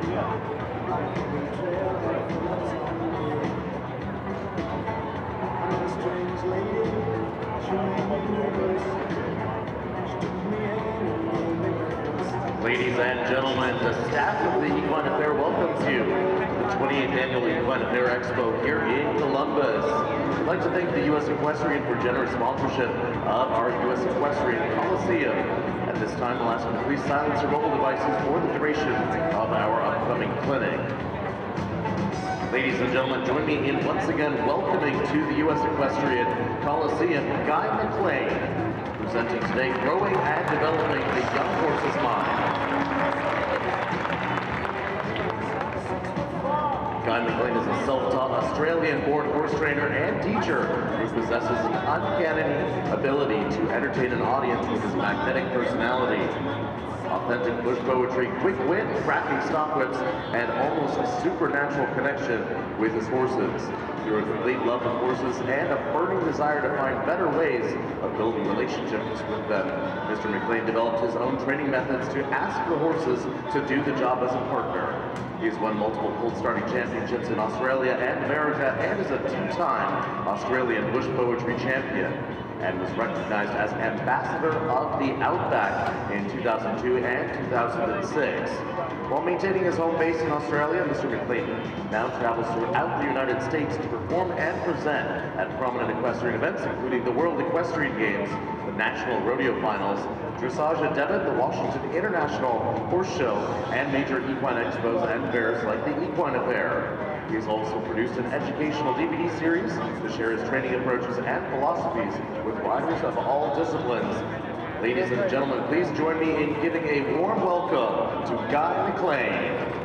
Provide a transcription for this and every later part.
Ladies and gentlemen, the staff of the Equine Affaire welcomes you to the 28th Annual Equine Affaire Expo here in Columbus. I'd like to thank the U.S. Equestrian for generous sponsorship of our U.S. Equestrian Coliseum. At this time, we'll ask you to please silence your mobile devices for the duration of our upcoming clinic. Ladies and gentlemen, join me in once again welcoming to the U.S. Equestrian Coliseum, Guy McLean, presenting today Growing and Developing the Young Horse's Mind. Guy McLean is a self-taught Australian-born horse trainer and teacher who possesses an uncanny ability to entertain an audience with his magnetic personality. Authentic bush poetry, quick wit, cracking stock whips, and almost a supernatural connection with his horses. Through a complete love of horses and a burning desire to find better ways of building relationships with them, Mr. McLean developed his own training methods to ask the horses to do the job as a partner. He has won multiple colt starting championships in Australia and America and is a two-time Australian bush poetry champion, and was recognized as Ambassador of the Outback in 2002 and 2006. While maintaining his home base in Australia, Mr. McLean now travels throughout the United States to perform and present at prominent equestrian events, including the World Equestrian Games, the National Rodeo Finals, Dressage at Devon, the Washington International Horse Show, and major equine expos and fairs like the Equine Affaire. He has also produced an educational DVD series to share his training approaches and philosophies with riders of all disciplines. Ladies and gentlemen, please join me in giving a warm welcome to Guy McLean.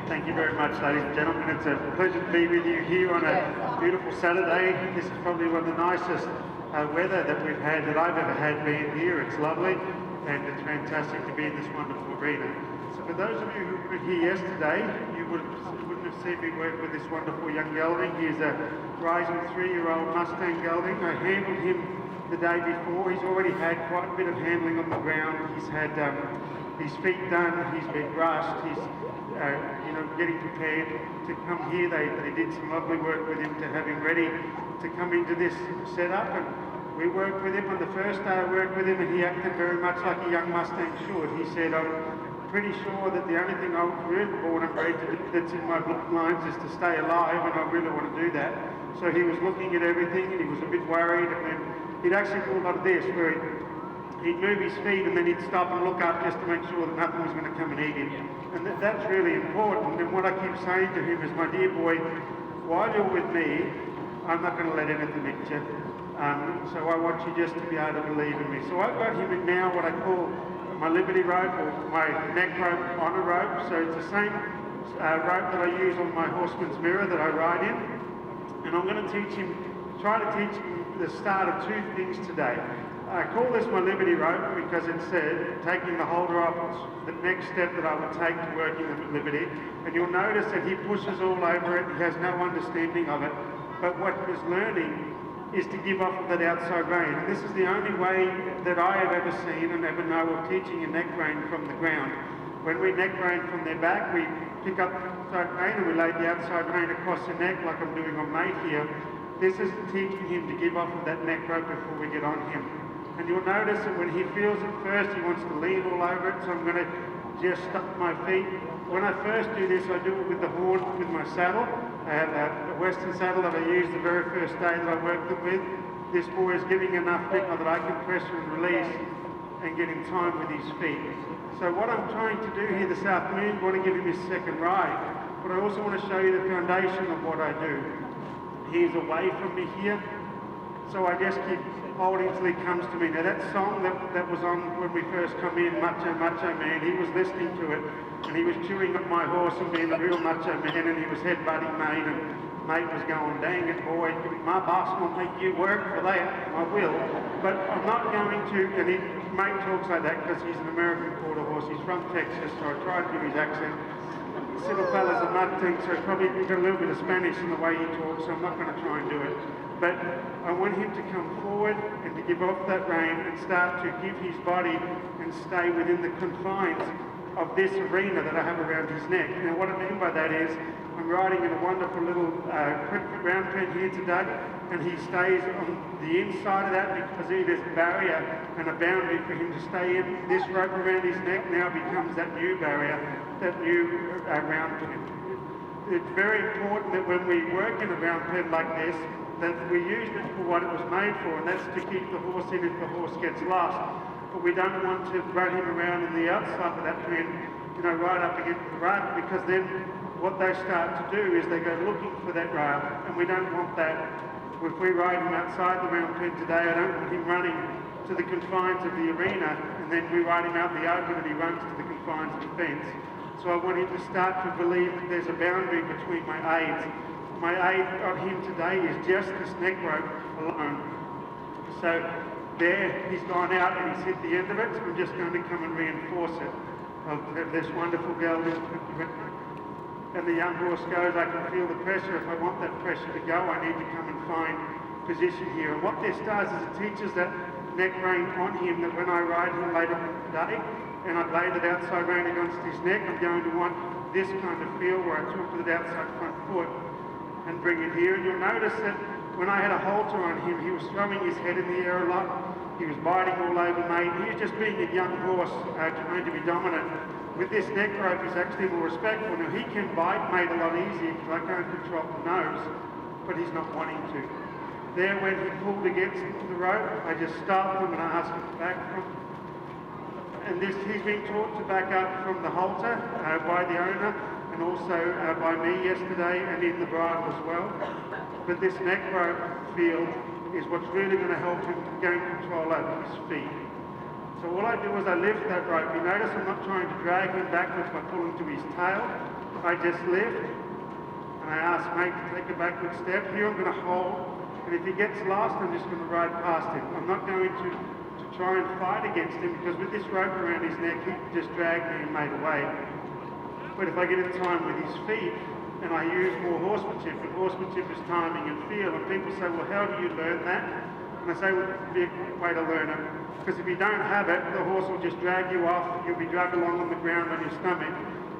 Thank you very much, ladies and gentlemen. It's a pleasure to be with you here on a beautiful Saturday. This is probably one of the nicest weather that we've had, that I've ever had being here. It's lovely and it's fantastic to be in this wonderful arena. So for those of you who were here yesterday, you wouldn't have seen me work with this wonderful young gelding. He's a rising 3-year-old Mustang gelding. I handled him the day before. He's already had quite a bit of handling on the ground. He's had his feet done, he's been brushed, he's getting prepared to come here. They did some lovely work with him to have him ready to come into this setup, and we worked with him. On the first day I worked with him, and he acted very much like a young Mustang should. He said, I'm pretty sure that the only thing I was really born and bred to do that's in my bloodlines is to stay alive, and I really want to do that. So he was looking at everything, and he was a bit worried, and then he'd actually do a lot of this, where he'd move his feet and then he'd stop and look up just to make sure that nothing was going to come and eat him. And that's really important. And what I keep saying to him is, my dear boy, while you're with me, I'm not going to let anything eat you. So I want you just to be able to believe in me. So I've got him in now what I call my liberty rope, or my neck rope honor rope. So it's the same rope that I use on my horseman's mirror that I ride in. And I'm going to try to teach him the start of two things today. I call this my liberty rope because it's taking the holder off the next step that I would take to working with liberty. And you'll notice that he pushes all over it. He has no understanding of it. But what he's learning is to give off of that outside rein. And this is the only way that I have ever seen and ever know of teaching a neck rein from the ground. When we neck rein from their back, we pick up the outside rein and we lay the outside rein across the neck like I'm doing on mate here. This is teaching him to give off of that neck rope before we get on him. And you'll notice that when he feels it first, he wants to lean all over it, so I'm going to just stop my feet. When I first do this, I do it with the horn, with my saddle. I have a Western saddle that I used the very first day that I worked it with. This boy is giving enough nickel that I can pressure and release and get in time with his feet. So what I'm trying to do here this afternoon, I want to give him his second ride, but I also want to show you the foundation of what I do. He's away from me here, so I just keep holding till he comes to me. Now that song that was on when we first come in, Macho Macho Man, he was listening to it and he was chewing up my horse and being a real macho man, and he was headbutting mate, and mate was going, dang it boy, my boss will make you work for that. I will, but I'm not going to. And mate talks like that because he's an American quarter horse. He's from Texas, so I tried to do his accent. This little fella's a nut thing, so he's probably got a little bit of Spanish in the way he talks, so I'm not going to try and do it. but I want him to come forward and to give off that rein and start to give his body and stay within the confines of this arena that I have around his neck. Now what I mean by that is, I'm riding in a wonderful little round pen here today, and he stays on the inside of that because there's a barrier and a boundary for him to stay in. This rope around his neck now becomes that new barrier, that new round pen. It's very important that when we work in a round pen like this, that we use it for what it was made for, and that's to keep the horse in if the horse gets lost. But we don't want to run him around on the outside of that pen, you know, right up against the rail, because then what they start to do is they go looking for that rail, and we don't want that. If we ride him outside the round pen today, I don't want him running to the confines of the arena, and then we ride him out the open and he runs to the confines of the fence. So I want him to start to believe that there's a boundary between my aids. My aid of him today is just this neck rope alone. So there, he's gone out and he's hit the end of it, so I'm just going to come and reinforce it. I'll have this wonderful gelding, and the young horse goes, I can feel the pressure. If I want that pressure to go, I need to come and find position here. And what this does is it teaches that neck rein on him, that when I ride him later today, and I lay that outside rein against his neck, I'm going to want this kind of feel where I took with the outside front foot and bring it here. And you'll notice that when I had a halter on him, he was throwing his head in the air a lot. He was biting all over me. He was just being a young horse trying to be dominant. With this neck rope, he's actually more respectful. Now, he can bite mate a lot easier because I can't control the nose, but he's not wanting to. There, when he pulled against the rope, I just stopped him and I asked him to back from. And this, he's been taught to back up from the halter by the owner, and also by me yesterday and in the bridle as well. But this neck rope feel is what's really going to help him gain control over his feet. So all I do is I lift that rope. You notice I'm not trying to drag him backwards by pulling to his tail. I just lift, and I ask mate to take a backward step. Here I'm going to hold, and if he gets lost, I'm just going to ride past him. I'm not going to try and fight against him, because with this rope around his neck, he can just drag me and mate away. But if I get in time with his feet, and I use more horsemanship, and horsemanship is timing and feel, and people say, well, how do you learn that? And I say, well, it would be a quick way to learn it, because if you don't have it, the horse will just drag you off, you'll be dragged along on the ground on your stomach,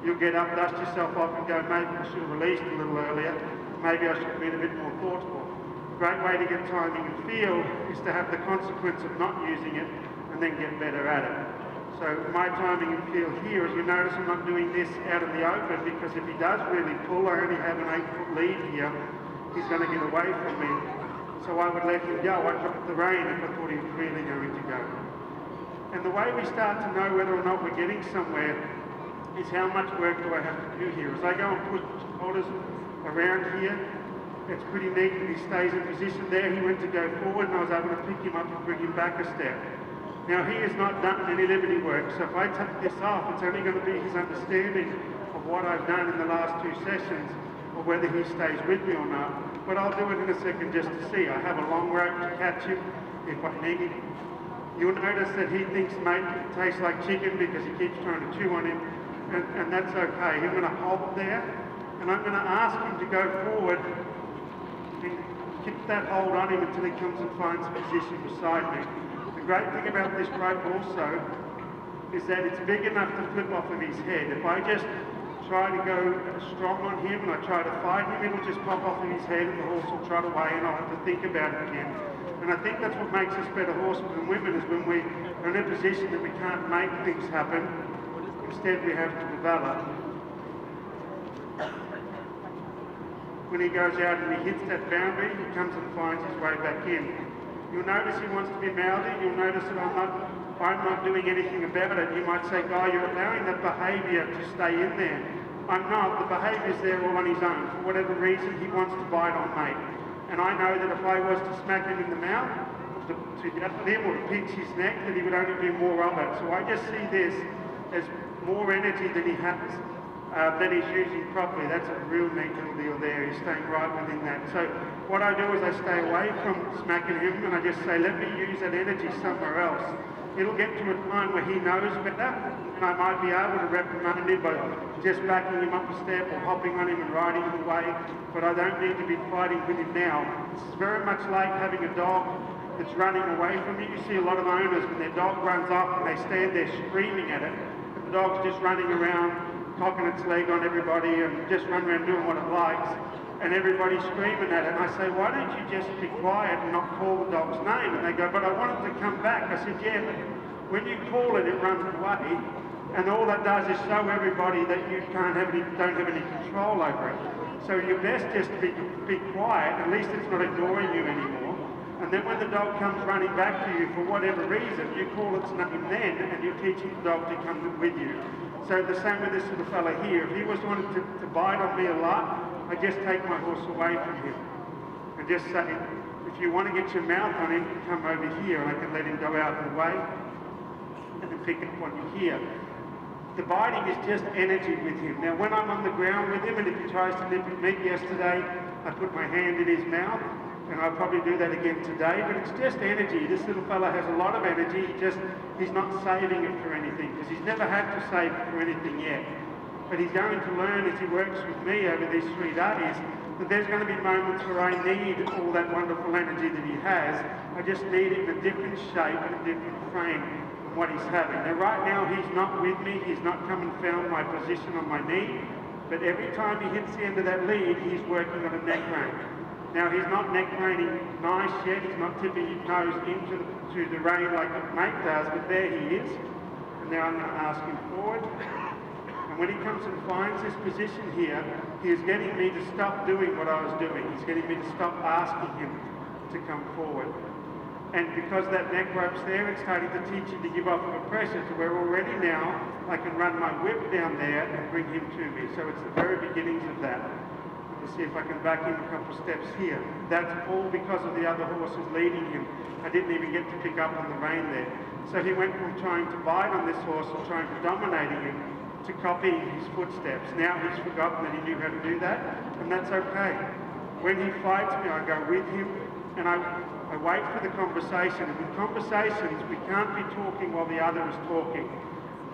you'll get up, dust yourself off and go, maybe I should have released a little earlier, maybe I should have been a bit more thoughtful. A great way to get timing and feel is to have the consequence of not using it and then get better at it. So my timing and feel here is, you notice I'm not doing this out in the open, because if he does really pull, I only have an 8-foot lead here, he's going to get away from me. So I would let him go. I'd look at the rein if I thought he was really going to go. And the way we start to know whether or not we're getting somewhere is how much work do I have to do here. As I go and push shoulders around here, it's pretty neat that he stays in position there. He went to go forward and I was able to pick him up and bring him back a step. Now he has not done any liberty work, so if I take this off, it's only going to be his understanding of what I've done in the last 2 sessions, or whether he stays with me or not. But I'll do it in a second just to see. I have a long rope to catch him if I need him. You'll notice that he thinks mate tastes like chicken because he keeps trying to chew on him, and that's okay. I'm going to hold there, and I'm going to ask him to go forward and keep that hold on him until he comes and finds a position beside me. The great thing about this rope also is that it's big enough to flip off of his head. If I just try to go strong on him and I try to fight him, it'll just pop off of his head and the horse will trot away and I'll have to think about it again. And I think that's what makes us better horsemen and women, is when we are in a position that we can't make things happen, instead we have to develop. When he goes out and he hits that boundary, he comes and finds his way back in. You'll notice he wants to be mouthy. You'll notice that I'm not doing anything about it. You might say, Guy, you're allowing that behaviour to stay in there. I'm not. The behaviour's there all on his own. For whatever reason, he wants to bite on mate. And I know that if I was to smack him in the mouth, to get him or to pinch his neck, that he would only do more of it. So I just see this as more energy than he has, that he's using properly. That's a real neat little deal there. He's staying right within that. So what I do is I stay away from smacking him and I just say, let me use that energy somewhere else. it'll get to a time where he knows better, and I might be able to reprimand him by just backing him up a step or hopping on him and riding him away, but I don't need to be fighting with him now. It's very much like having a dog that's running away from you. You see a lot of owners, when their dog runs off and they stand there screaming at it, but the dog's just running around, cocking its leg on everybody and just running around doing what it likes, and everybody's screaming at it. And I say, why don't you just be quiet and not call the dog's name? And they go, but I want it to come back. I said, yeah, but when you call it, it runs away, and all that does is show everybody that you don't have any control over it. So you're best just to be quiet. At least it's not ignoring you anymore. And then when the dog comes running back to you for whatever reason, you call its name then, and you're teaching the dog to come with you. So the same with this little fella here. If he was wanting to bite on me a lot, I just take my horse away from him and just say, if you want to get your mouth on him, come over here, and I can let him go out and away and then pick up on you here. The biting is just energy with him. Now when I'm on the ground with him, and if he tries to nip at me, yesterday I put my hand in his mouth, and I'll probably do that again today, but it's just energy. This little fella has a lot of energy. He's not saving it for anything, because he's never had to save it for anything yet. But he's going to learn as he works with me over these 3 days that there's going to be moments where I need all that wonderful energy that he has. I just need it in a different shape and a different frame from what he's having. Now right now he's not with me. He's not come and found my position on my knee, but every time he hits the end of that lead, he's working on a neck rein. Now he's not neck reining nice yet, he's not tipping his nose into the rein like mate does, but there he is. And now I'm going to ask him forward. And when he comes and finds this position here, he is getting me to stop doing what I was doing. He's getting me to stop asking him to come forward. And because that neck rope's there, it's starting to teach you to give off of a pressure to where already now I can run my whip down there and bring him to me. So it's the very beginnings of that. To see if I can back him a couple steps here. That's all because of the other horses leading him. I didn't even get to pick up on the rein there. So he went from trying to bite on this horse and trying to dominate him to copying his footsteps. Now he's forgotten that he knew how to do that, and that's okay. When he fights me, I go with him, and I wait for the conversation. And with conversations, we can't be talking while the other is talking.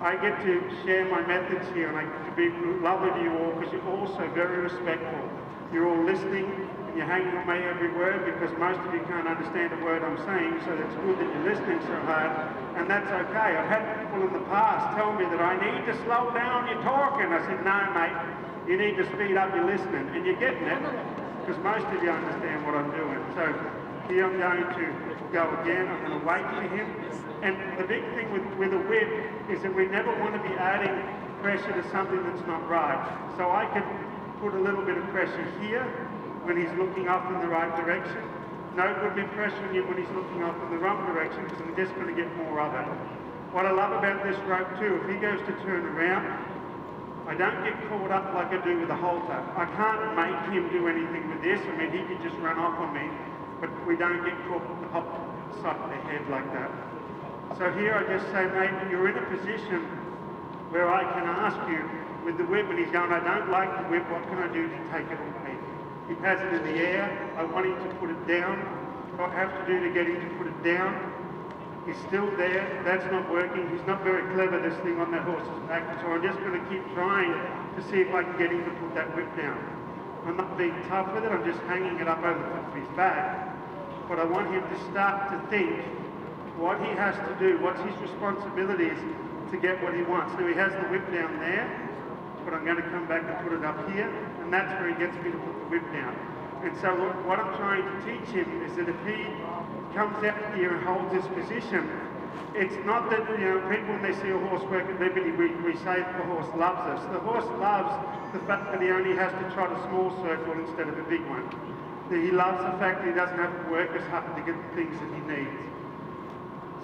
I get to share my methods here, and I get to be lovely to you all because you're all so very respectful. You're all listening, and you're hanging on my every word because most of you can't understand a word I'm saying, so it's good that you're listening so hard, and that's okay. I've had people in the past tell me that I need to slow down your talking. I said, no, mate, you need to speed up your listening, and you're getting it because most of you understand what I'm doing. So here I'm going to go again. I'm going to wait for him. And the big thing with a whip is that we never want to be adding pressure to something that's not right. So I can put a little bit of pressure here when he's looking off in the right direction. No good me pressuring him when he's looking off in the wrong direction because I'm just going to get more of it. What I love about this rope too, if he goes to turn around, I don't get caught up like I do with a halter. I can't make him do anything with this. I mean, he can just run off on me, but we don't get caught with the hop side of the head like that. So here I just say, mate, you're in a position where I can ask you with the whip, and he's going, I don't like the whip, what can I do to take it away? He has it in the air, I want him to put it down. What I have to do to get him to put it down? He's still there, that's not working, he's not very clever, this thing on that horse's back, so I'm just going to keep trying to see if I can get him to put that whip down. I'm not being tough with it, I'm just hanging it up over the top of his back, but I want him to start to think what he has to do, what's his responsibilities to get what he wants. Now he has the whip down there, but I'm going to come back and put it up here, and that's where he gets me to put the whip down. And so what I'm trying to teach him is that if he comes out here and holds this position, it's not that, people when they see a horse work at liberty, we say that the horse loves us. The horse loves the fact that he only has to trot a small circle instead of a big one. He loves the fact that he doesn't have to work as hard to get the things that he needs.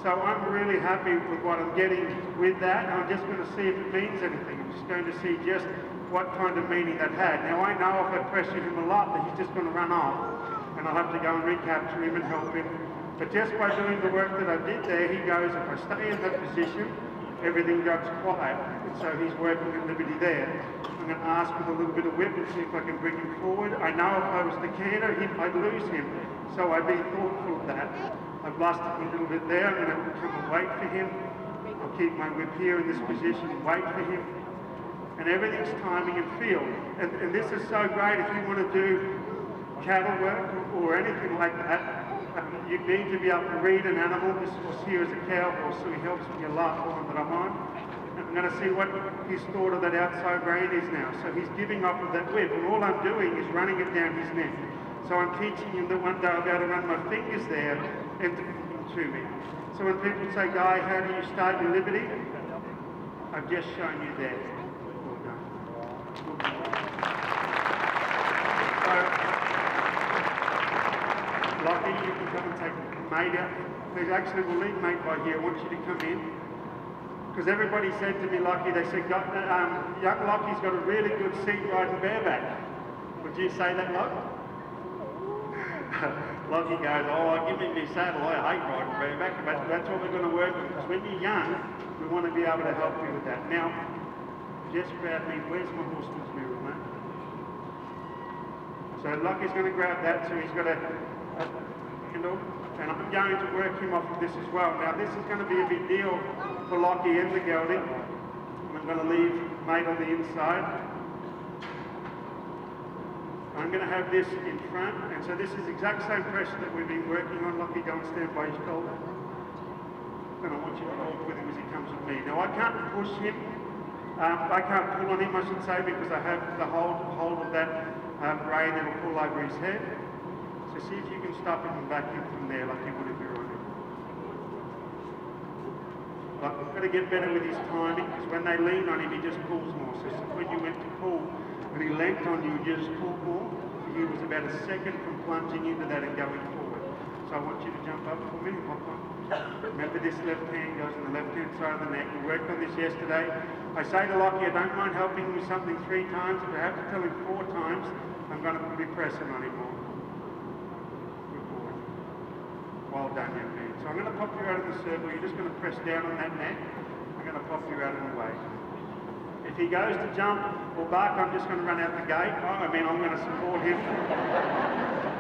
So I'm really happy with what I'm getting with that, and I'm just going to see if it means anything. I'm just going to see just what kind of meaning that had. Now I know if I pressure him a lot that he's just going to run off, and I'll have to go and recapture him and help him. But just by doing the work that I did there, he goes, if I stay in that position, everything goes quiet. And so he's working at liberty there. I'm going to ask with a little bit of whip and see if I can bring him forward. I know if I was the canter, I'd lose him. So I'd be thoughtful of that. I've lost him a little bit there. I'm going to come and wait for him. I'll keep my whip here in this position and wait for him. And everything's timing and feel. And this is so great if you want to do cattle work or anything like that. You need to be able to read an animal. This horse here is a cow horse, so he helps me a lot, the one that I'm on. And I'm going to see what his thought of that outside rein is now. So he's giving off of that whip, and all I'm doing is running it down his neck. So I'm teaching him that one day I'll be able to run my fingers there and to me. So when people say, Guy, how do you start your liberty? I've just shown you there. Well done. So, Lockie, you can come and take mate out. Please, actually, we'll leave mate by here. I want you to come in. Because everybody said to me, Lockie, they said, young Lockie's got a really good seat riding bareback. Would you say that, Lockie? Lockie goes, give me my saddle. I hate riding bareback, but that's what we're going to work with. Because when you're young, we want to be able to help you with that. Now, just grab me. Where's my horseman's mirror, mate? So Lockie's going to grab that, so he's got a handle, and I'm going to work him off of this as well. Now, this is going to be a big deal for Lockie and the gelding. I'm going to leave mate on the inside. I'm going to have this in front, and so this is the exact same pressure that we've been working on. Lockie, go and stand by his shoulder. And I want you to hold with him as he comes with me. Now, I can't push him. I can't pull on him, I should say, because I have the hold of that rein that will pull over his head. So see if you can stop him and back him from there like you would if you were on him. But we've got to get better with his timing, because when they lean on him, he just pulls more. So when you went to pull, when he leant on you, you just pulled more. He was about a second from plunging into that and going forward. So I want you to jump up for me, hop on. Remember, this left hand goes on the left-hand side of the neck. We worked on this yesterday. I say to Lockie, I don't mind helping him with something 3 times. If I have to tell him 4 times, I'm going to be pressing on him more. Good boy. Well done, young man. So I'm going to pop you out of the circle. You're just going to press down on that neck. I'm going to pop you out of the way. If he goes to jump or bark, I'm just going to run out the gate. I'm going to support him.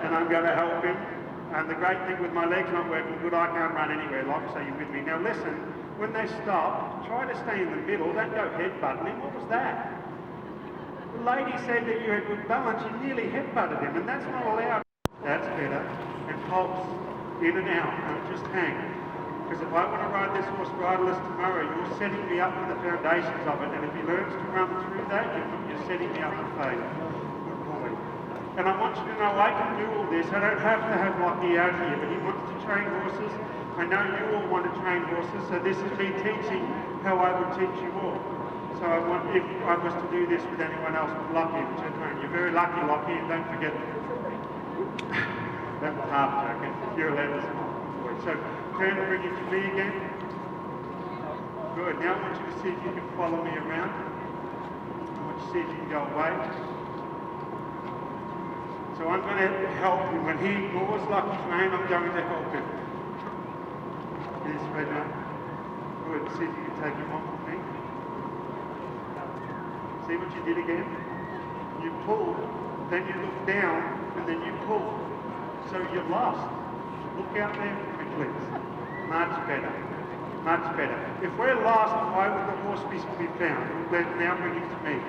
And I'm going to help him. And the great thing with my legs not working good, I can't run anywhere, Locke, so you're with me. Now listen, when they stop, try to stay in the middle. Don't go headbutting him. What was that? The lady said that you had good balance. You nearly headbutted him, and that's not allowed. That's better. And pulse in and out. Don't just hang. Because if I want to ride this horse riderless tomorrow, you're setting me up for the foundations of it. And if he learns to run through that, you're setting me up for failure. Good boy. And I want you to know I can do all this. I don't have to have Lockie out here, but he wants to train horses. I know you all want to train horses, so this is me teaching how I would teach you all. So I want, if I was to do this with anyone else with Lockie, which I don't. You're very lucky, Lockie, and don't forget that was half joking. You're a level boy. So turn and bring it to me again. Good. Now I want you to see if you can follow me around. I want you to see if you can go away. So I'm going to help him. When he ignores Lockie's rein, I'm going to help him. Yes, right now. Good. See if you can take him off with me. See what you did again? You pulled, then you look down, and then you pull. So you're lost. Look out there for me, please. Much better. Much better. If we're lost, why would the horse be found? Now bring him to me.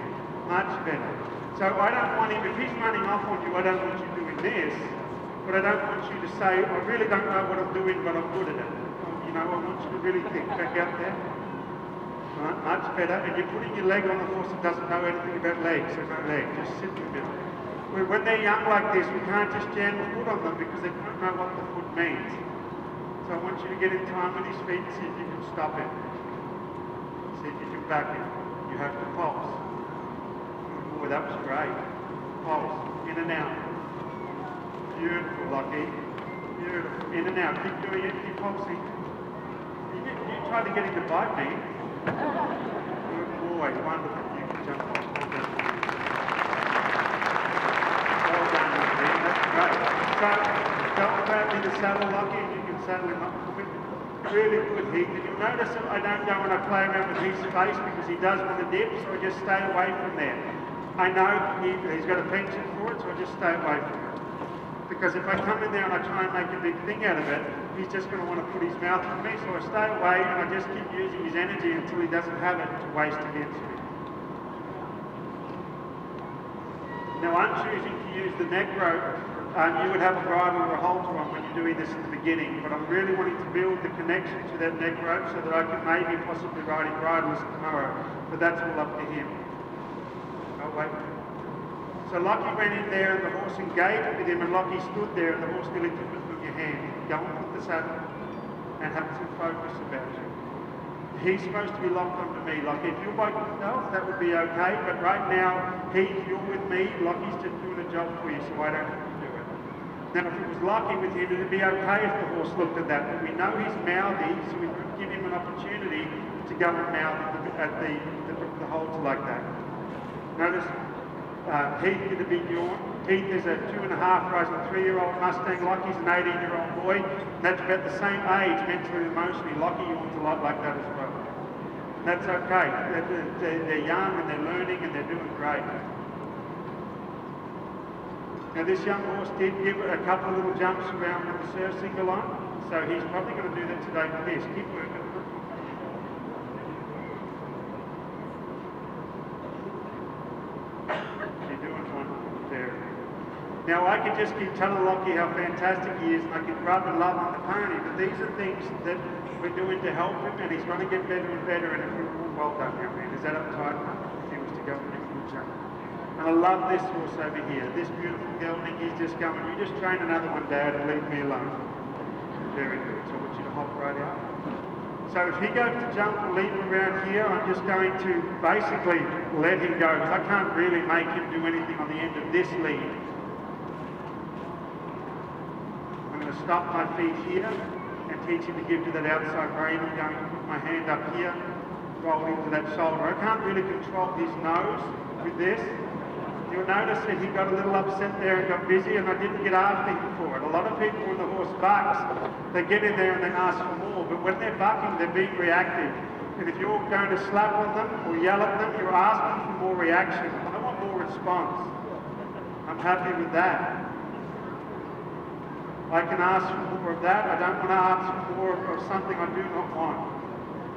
Much better. So I don't want him, if he's running off on you, I don't want you doing this, but I don't want you to say, I really don't know what I'm doing, but I'm good at it. You know, I want you to really think back out there. Right, much better. And you're putting your leg on the horse that doesn't know anything about legs, so no leg, just sit in the middle. When they're young like this, we can't just jam the foot on them because they don't know what the foot means. So I want you to get in time with his feet and see if you can stop him. See if you can back him. You have to pulse. Boy, that was great. Pulse, in and out. Beautiful, Lockie. Beautiful. In and out. Keep doing it, keep pulsing. You try to get him to bite me. Good boy, wonderful. You can jump off. Well done, Lockie. That's great. So, don't grab me the saddle, Lockie, and you can saddle him up for me. Really good, Heath. And you'll notice that I don't go and I play around with Heath's face because he does want to dip, so I just stay away from there. I know he's got a penchant for it, so I just stay away from it. Because if I come in there and I try and make a big thing out of it, he's just going to want to put his mouth on me. So I stay away and I just keep using his energy until he doesn't have it to waste against me. Now I'm choosing to use the neck rope. You would have a bridle or a halter on when you're doing this at the beginning, but I'm really wanting to build the connection to that neck rope so that I can maybe possibly ride him bridleless tomorrow, but that's all up to him. Oh wait. So Lockie went in there and the horse engaged with him, and Lockie stood there and the horse nearly took it from your hand. Go and put the saddle and have some focus about you. He's supposed to be locked onto me. Lockie, if you're by yourself, that would be okay, but right now, you're with me, Lockie's just doing a job for you, so I don't have to do it. Now, if it was Lockie with him, it'd be okay if the horse looked at that, but we know he's mouthy, so we could give him an opportunity to go and mouth at the halter like that. Notice Heath did a big yawn. Heath is a 2.5 rising 3-year-old Mustang. Lockie's an 18-year-old boy. That's about the same age, mentally and emotionally. Lockie yawns a lot like that as well. And that's okay. They're young and they're learning and they're doing great. Now this young horse did give a couple of little jumps around with the surf single on, so he's probably going to do that today with this. Keep working. Now I could just keep telling Lockie how fantastic he is and I could rub and love on the pony, but these are things that we're doing to help him and he's going to get better and better, and if we're well done now, man. Is that uptight enough? If he was to go and give him a jump. And I love this horse over here, this beautiful gelding. He's just going, you just train another one, Dad, and leave me alone. Very good, so I want you to hop right out. So if he goes to jump and lead him around here, I'm just going to basically let him go, because I can't really make him do anything on the end of this lead. Stop my feet here and teach him to give to that outside rein. I'm going to put my hand up here, roll into that shoulder. I can't really control his nose with this. You'll notice that he got a little upset there and got busy, and I didn't get after him for it. A lot of people, when the horse bucks, they get in there and they ask for more, but when they're bucking, they're being reactive. And if you're going to slap on them or yell at them, you're asking for more reaction. I want more response. I'm happy with that. I can ask for more of that. I don't want to ask for more of something I do not want.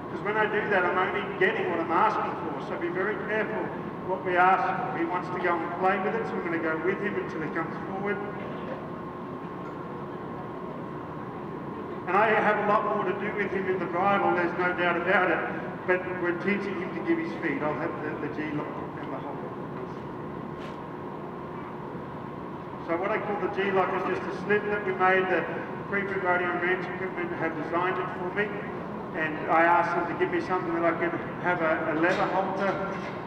Because when I do that, I'm only getting what I'm asking for. So be very careful what we ask for. He wants to go and play with it, so I'm going to go with him until he comes forward. And I have a lot more to do with him in the bridle, there's no doubt about it. But we're teaching him to give his feet. I'll have the G-lock and the hold. So what I call the G-lock is just a slip that we made. The Freeford Rodeo and Ranch Equipment have designed it for me, and I asked them to give me something that I could have a leather halter,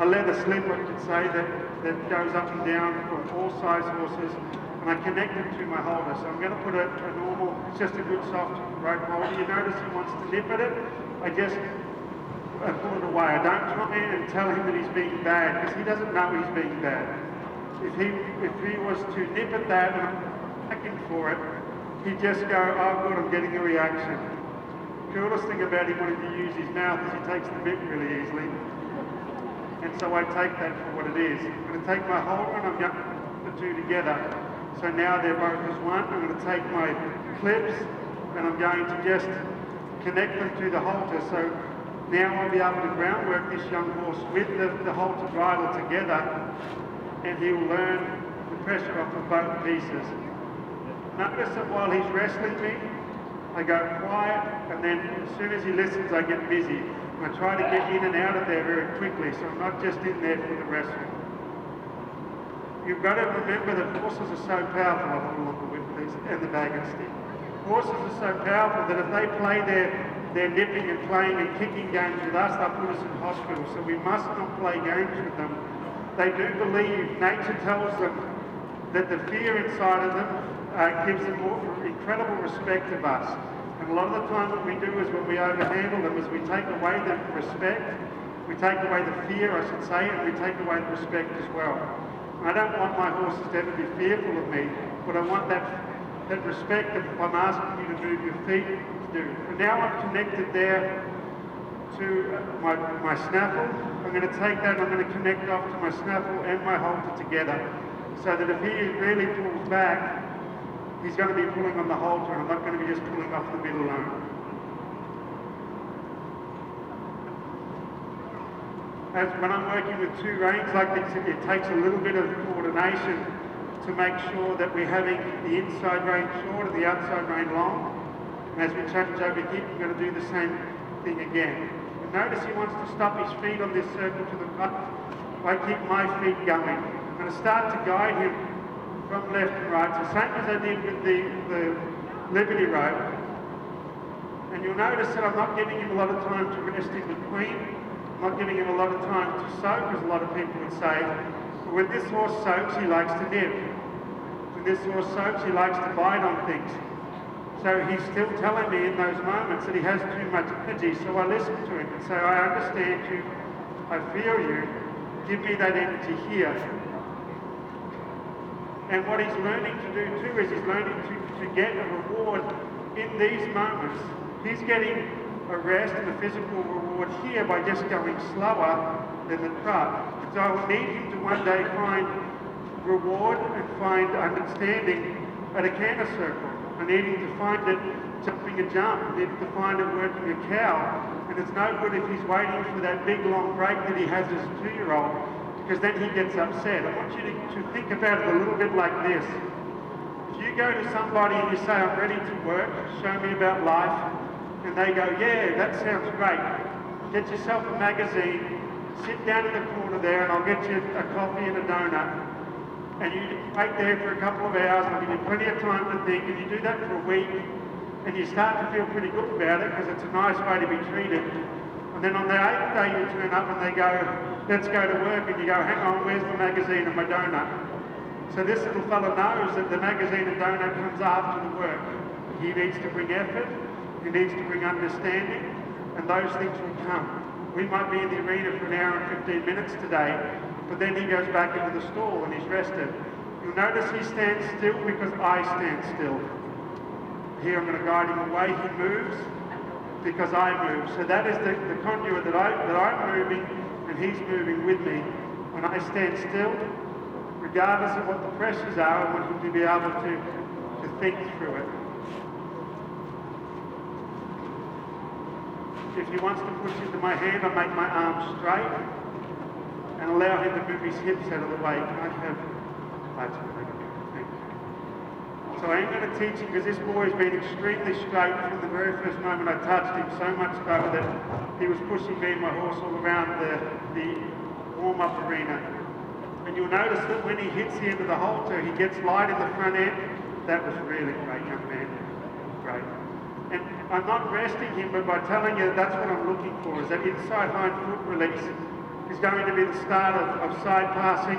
a leather slip, I could say, that goes up and down for all size horses, and I connect it to my holder. So I'm going to put a normal, it's just a good soft rope holder. You notice he wants to nip at it. I just pull it away. I don't try and tell him that he's being bad, because he doesn't know he's being bad. If he was to nip at that and I'm looking for it, he'd just go, oh good, I'm getting a reaction. The coolest thing about him wanting to use his mouth is he takes the bit really easily. And so I take that for what it is. I'm going to take my holder and I'm going to put the two together. So now they're both as one. I'm going to take my clips and I'm going to just connect them to the halter. So now I'll be able to groundwork this young horse with the halter bridle together, and he will learn the pressure off of both pieces. Notice that while he's wrestling me, I go quiet, and then as soon as he listens, I get busy. And I try to get in and out of there very quickly, so I'm not just in there for the wrestle. You've got to remember that horses are so powerful. I'll have a look at whip, please, and the bag and stick. Horses are so powerful that if they play their nipping and playing and kicking games with us, they'll put us in hospital. So we must not play games with them. They do believe, nature tells them, that the fear inside of them gives them more incredible respect of us. And a lot of the time what we do is when we overhandle them is we take away the respect, we take away the fear, I should say, and we take away the respect as well. I don't want my horses to ever be fearful of me, but I want that respect that if I'm asking you to move your feet, to do. And now I'm connected there to my snaffle. I'm going to take that and I'm going to connect off to my snaffle and my halter together, so that if he really pulls back, he's going to be pulling on the halter, and I'm not going to be just pulling off the bit alone. As when I'm working with two reins like this, it takes a little bit of coordination to make sure that we're having the inside rein short and the outside rein long. And as we change over here, we're going to do the same thing again. And notice he wants to stop his feet on this circle to the right. I keep my feet going. I'm going to start to guide him from left and right. So same as I did with the Liberty rope. And you'll notice that I'm not giving him a lot of time to rest in between. I'm not giving him a lot of time to soak, as a lot of people would say. But when this horse soaks, he likes to nip. When this horse soaks, he likes to bite on things. So he's still telling me in those moments that he has too much energy, so I listen to him and say, I understand you, I feel you, give me that energy here. And what he's learning to do too is he's learning to get a reward in these moments. He's getting a rest and a physical reward here by just going slower than the trot. So I will need him to one day find reward and find understanding at a canter circle. I need him to find it jumping a jump. I need him to find it working a cow. And it's no good if he's waiting for that big long break that he has as a 2-year-old, because then he gets upset. I want you to think about it a little bit like this. If you go to somebody and you say, I'm ready to work, show me about life, and they go, yeah, that sounds great. Get yourself a magazine, sit down in the corner there, and I'll get you a coffee and a donut. And you wait there for a couple of hours, and I'll give you plenty of time to think, and you do that for a week, and you start to feel pretty good about it because it's a nice way to be treated. And then on the 8th day you turn up and they go, let's go to work, and you go, hang on, where's the magazine and my donut? So this little fella knows that the magazine and donut comes after the work. He needs to bring effort, he needs to bring understanding, and those things will come. We might be in the arena for an hour and 15 minutes today, but then he goes back into the stall and he's rested. You'll notice he stands still because I stand still. Here I'm going to guide him away. He moves because I move. So that is the conduit that I'm moving, and he's moving with me. When I stand still, regardless of what the pressures are, I want him to be able to think through it. If he wants to push into my hand, I make my arms straight and allow him to move his hips out of the way. Can I have... Thank you. So I am going to teach him, because this boy has been extremely straight from the very first moment I touched him, so much so that he was pushing me and my horse all around the warm-up arena. And you'll notice that when he hits the end of the halter, he gets light in the front end. That was really great, young man. Great. And I'm not resting him, but by telling you that's what I'm looking for, is that inside hind foot release is going to be the start of side passing.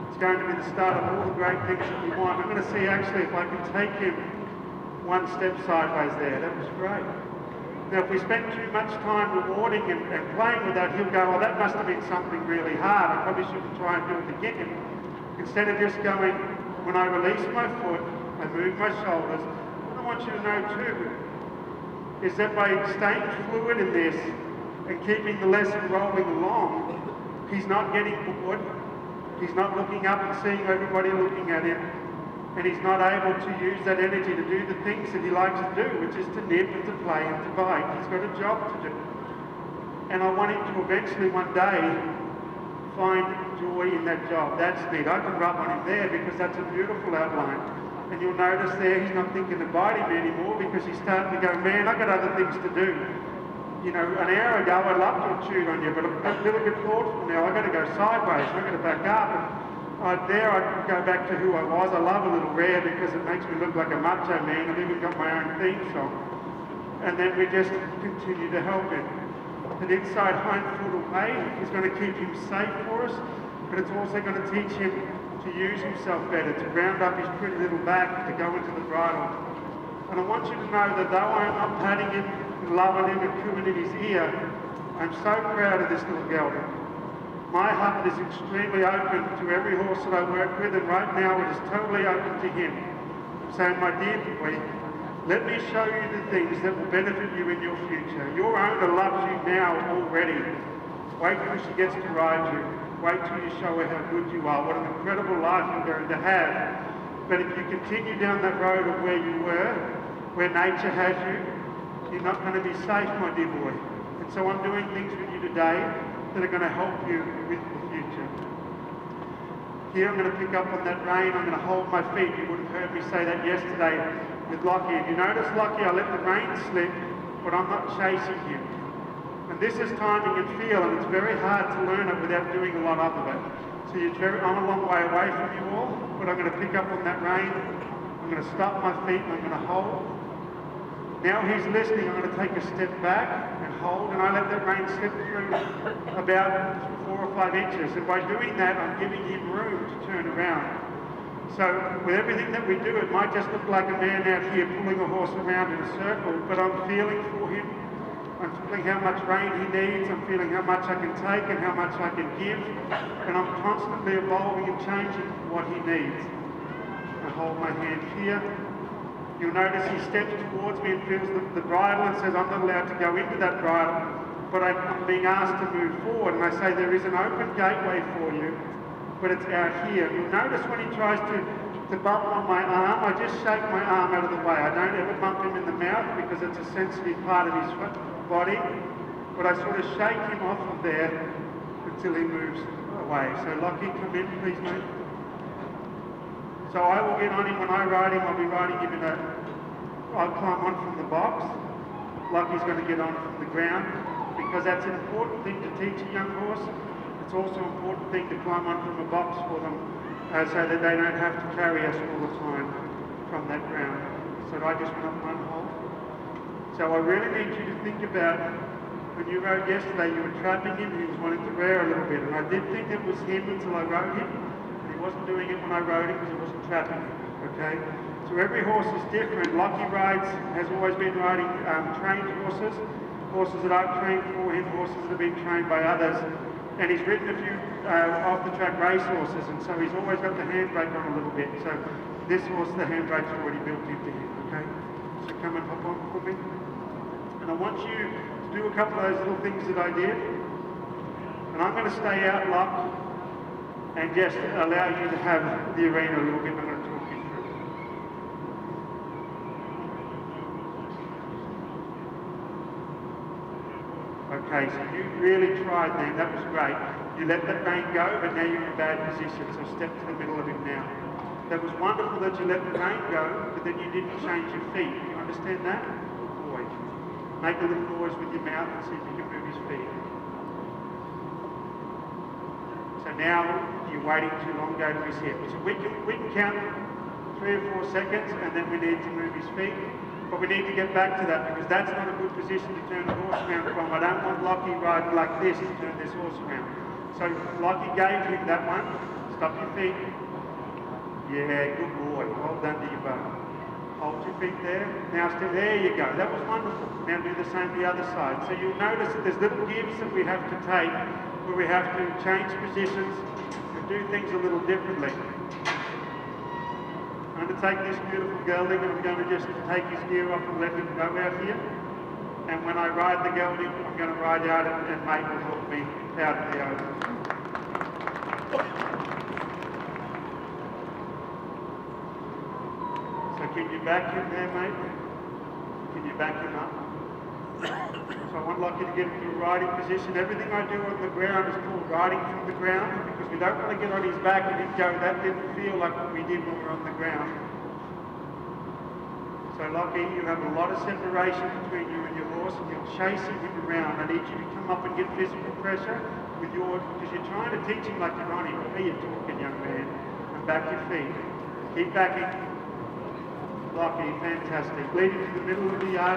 It's going to be the start of all the great things that we want. I'm going to see actually if I can take him one step sideways there. That was great. Now if we spend too much time rewarding and playing with that, he'll go, well, that must have been something really hard. I probably shouldn't try and do it again. Instead of just going, when I release my foot, I move my shoulders. What I want you to know too is that by staying fluid in this and keeping the lesson rolling along, he's not getting bored, he's not looking up and seeing everybody looking at him, and he's not able to use that energy to do the things that he likes to do, which is to nip and to play and to bite. He's got a job to do. And I want him to eventually one day find joy in that job. That's neat. I can rub on him there because that's a beautiful outline. And you'll notice there he's not thinking of biting me anymore because he's starting to go, man, I've got other things to do. You know, an hour ago I'd love to have chewed on you, but I'm a little bit thoughtful now. I've got to go sideways. I've got to back up. And I'd go back to who I was. I love a little rare because it makes me look like a macho man. I've even got my own theme song. And then we just continue to help him. That inside hind foot away is going to keep him safe for us, but it's also going to teach him to use himself better, to round up his pretty little back, to go into the bridle. And I want you to know that though I'm not patting him and loving him and cooing in his ear, I'm so proud of this little gelding. My heart is extremely open to every horse that I work with, and right now it is totally open to him. I'm saying, my dear boy, let me show you the things that will benefit you in your future. Your owner loves you now already. Wait till she gets to ride you. Wait till you show her how good you are, what an incredible life you're going to have. But if you continue down that road of where you were, where nature has you, you're not going to be safe, my dear boy. And so I'm doing things with you today that are going to help you with the future. Here I'm going to pick up on that rein, I'm going to hold my feet. You would have heard me say that yesterday with Lockie. And you notice, Lockie, I let the rein slip, but I'm not chasing him. And this is timing and feel, and it's very hard to learn it without doing a lot of it. So I'm a long way away from you all, but I'm going to pick up on that rein. I'm going to stop my feet and I'm going to hold. Now he's listening, I'm going to take a step back and hold, and I let that rein slip through about 4 or 5 inches. And by doing that, I'm giving him room to turn around. So with everything that we do, it might just look like a man out here pulling a horse around in a circle, but I'm feeling for him. I'm feeling how much rein he needs, I'm feeling how much I can take and how much I can give, and I'm constantly evolving and changing what he needs. I hold my hand here. You'll notice he steps towards me and feels the bridle and says, I'm not allowed to go into that bridle, but I'm being asked to move forward, and I say there is an open gateway for you, but it's out here. You'll notice when he tries to bump on my arm, I just shake my arm out of the way. I don't ever bump him in the mouth because it's a sensitive part of his body, but I sort of shake him off of there until he moves away. So Lockie, come in, please, mate. So I will get on him when I ride him. I'll be riding him I'll climb on from the box. Lockie's going to get on from the ground because that's an important thing to teach a young horse. It's also an important thing to climb on from a box for them so that they don't have to carry us all the time from that ground. So I just went up one hole. So I really need you to think about, when you rode yesterday, you were trapping him, he was wanting to rear a little bit, and I did think it was him until I rode him. He wasn't doing it when I rode him because he wasn't trapping him, okay? So every horse is different. Lockie has always been riding trained horses that I've trained for him, horses that have been trained by others, and he's ridden a few off-the-track race horses, and so he's always got the handbrake on a little bit. So this horse, the handbrake's already built into him, okay? So come and hop on for me. And I want you to do a couple of those little things that I did. And I'm going to stay out locked and just allow you to have the arena a little bit. I'm going to talk you through. Okay, so you really tried then. That was great. You let that rein go, but now you're in a bad position. So step to the middle of him now. That was wonderful that you let the rein go, but then you didn't change your feet. You understand that? Good boy. Make a little noise with your mouth and see if you can move his feet. So now you're waiting too long, go to his hip. So we can count 3 or 4 seconds and then we need to move his feet. But we need to get back to that because that's not a good position to turn the horse around from. I don't want Lockie riding like this to turn this horse around. So Lockie gave him that one. Stop your feet. Yeah, good boy. Well done to you both. Hold your feet there. Now there you go. That was wonderful. Now do the same the other side. So you'll notice that there's little gives that we have to take where we have to change positions and do things a little differently. I'm going to take this beautiful gelding and I'm going to just take his gear off and let him go out here. And when I ride the gelding, I'm going to ride out and mate will help me out in the open. So can you back him there, mate? Can you back him up? So I want Lockie to get into a riding position. Everything I do on the ground is called riding from the ground because we don't want to get on his back and him go, that didn't feel like what we did when we were on the ground. So Lockie, you have a lot of separation between you and your horse and you're chasing him around. I need you to come up and get physical pressure with because you're trying to teach him like you're on him. Hey, you're talking, young man. And back your feet. Keep backing. Lockie, fantastic. Lead him to the middle of the yard.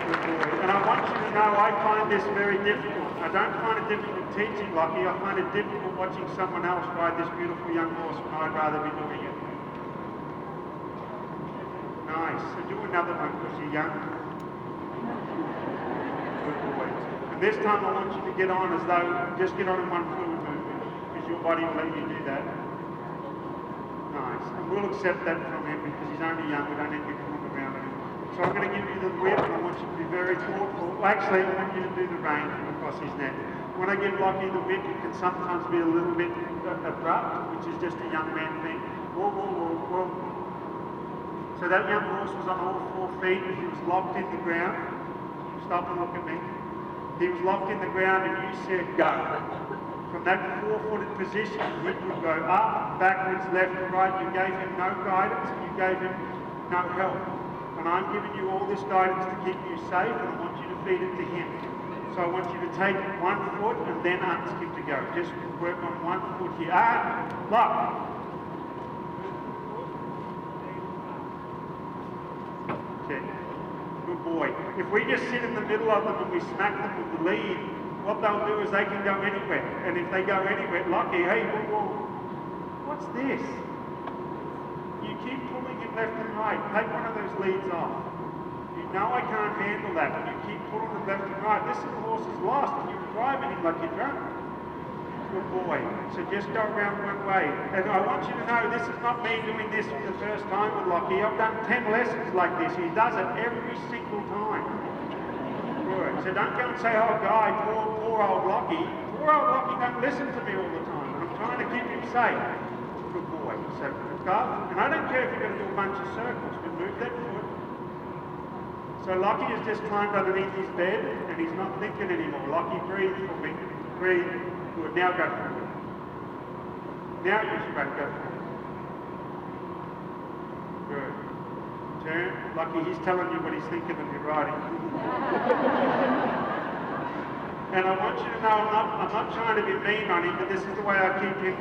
Good boy. And I want you to know I find this very difficult. I don't find it difficult teaching Lockie. I find it difficult watching someone else ride this beautiful young horse when I'd rather be doing it. Nice. So do another one because you're young. Good boy. And this time I want you to get on as though, just get on in one fluid movement because your body will let you do that. Nice. And we'll accept that from him because he's only young. We don't need to come around him. So I'm going to give you the whip and I want you to be very thoughtful. Actually, I want you to do the rein across his neck. When I give Lockie the whip, it can sometimes be a little bit abrupt, which is just a young man thing. Whoa, whoa, whoa, whoa. So that young horse was on all 4 feet. He was locked in the ground. Stop and look at me. He was locked in the ground and you said go. From that 4-footed position, he could go up, backwards, left, right. You gave him no guidance, you gave him no help. And I'm giving you all this guidance to keep you safe, and I want you to feed it to him. So I want you to take 1 foot and then ask him to go. Just work on 1 foot here. Lock. Okay. Good boy. If we just sit in the middle of them and we smack them with the lead, what they'll do is they can go anywhere. And if they go anywhere, Lockie, hey, whoa, what's this? You keep pulling him left and right. Take one of those leads off. You know I can't handle that, but you keep pulling him left and right. This little horse is lost and you're driving him like you're drunk. Good boy. So just go around one way. And I want you to know this is not me doing this for the first time with Lockie. I've done 10 lessons like this. He does it every single time. Good. So don't go and say, oh, Guy, poor old Lockie. Poor old Lockie don't listen to me all the time. And I'm trying to keep him safe. Good boy. So go. And I don't care if you're going to do a bunch of circles, but move that foot. So Lockie has just climbed underneath his bed and he's not thinking anymore. Lockie, breathe for me. Breathe. Good. Now go for it. Now you straight go for it. Good. Turn. Lucky he's telling you what he's thinking of your riding. And I want you to know I'm not trying to be mean on him, but this is the way I keep him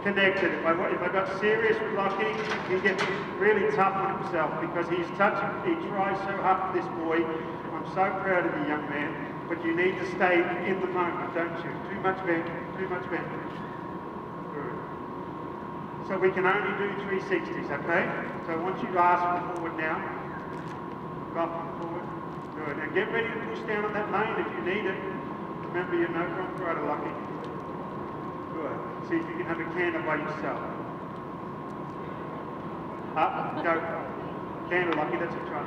connected. If I got serious with Lockie, he gets really tough on himself because he tries so hard for this boy. I'm so proud of you, young man. But you need to stay in the moment, don't you? Too much bend, too much bend. Good. So we can only do 360s, okay? So I want you to ask him forward now. Go up and forward. Good. And get ready to push down on that lane if you need it. Remember, you're no front rider, Lucky. Good. See if you can have a canter by yourself. Up, go. Canter, Lucky, that's a try.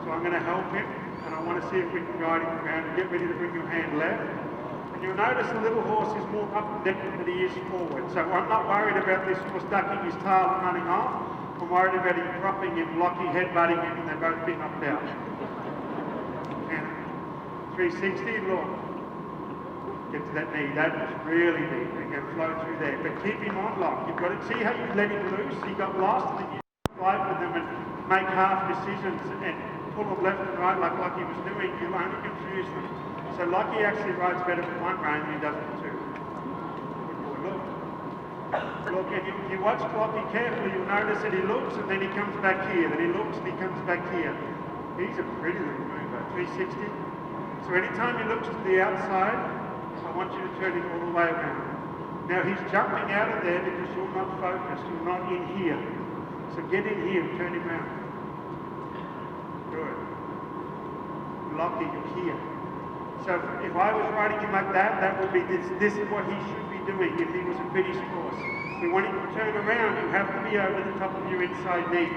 So I'm going to help him. And I want to see if we can guide him around and get ready to bring your hand left. And you'll notice the little horse is more up and down than he is forward. So I'm not worried about this horse ducking his tail and running off. I'm worried about him dropping him, Lockie headbutting him, and they're both being knocked out. And 360, look. Get to that knee. That was really neat. And go flow through there. But keep him on lock. You've got to see how you let him loose. He got lost and then you fight with them and make half decisions and pull them left and right like Lockie was doing, you'll only confuse them. So Lockie actually rides better for one rein than he does for two. Look. Look, and you watch Lockie carefully, you'll notice that he looks and then he comes back here, then he looks and he comes back here. He's a pretty little mover, 360. So anytime he looks to the outside, I want you to turn him all the way around. Now he's jumping out of there because you're not focused, you're not in here. So get in here and turn him around. Good. Lockie, you're here. So if I was riding him like that, that would be this is what he should be doing if he was a finished horse. We want him to turn around, you have to be over the top of your inside knee.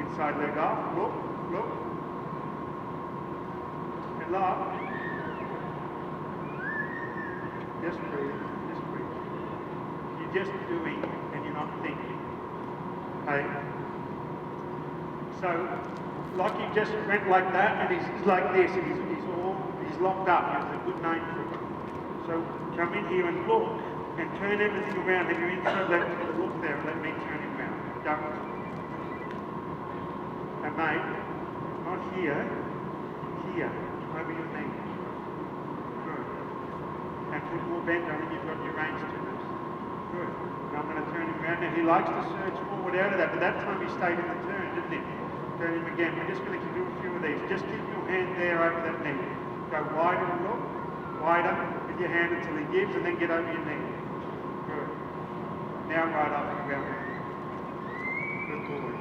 Inside leg off, look. And lock. Just breathe. You're just doing and you're not thinking. Okay? So, Lockie just went like that, and he's like this, and he's locked up. It's a good name for him. So, come in here and look, and turn everything around. Have your inside leg to the look there, and let me turn him around. Don't. And mate, not here, over your knee. Good. And put more bend on, and you've got your reins to loose. Good. Now I'm going to turn him around. Now he likes to surge forward out of that, but that time he stayed in the turn, didn't he? Turn him again. We're just going to do a few of these. Just keep your hand there over that knee. Go wider and look. Wider with your hand until he gives, and then get over your knee. Good. Now right up and around. Good boy.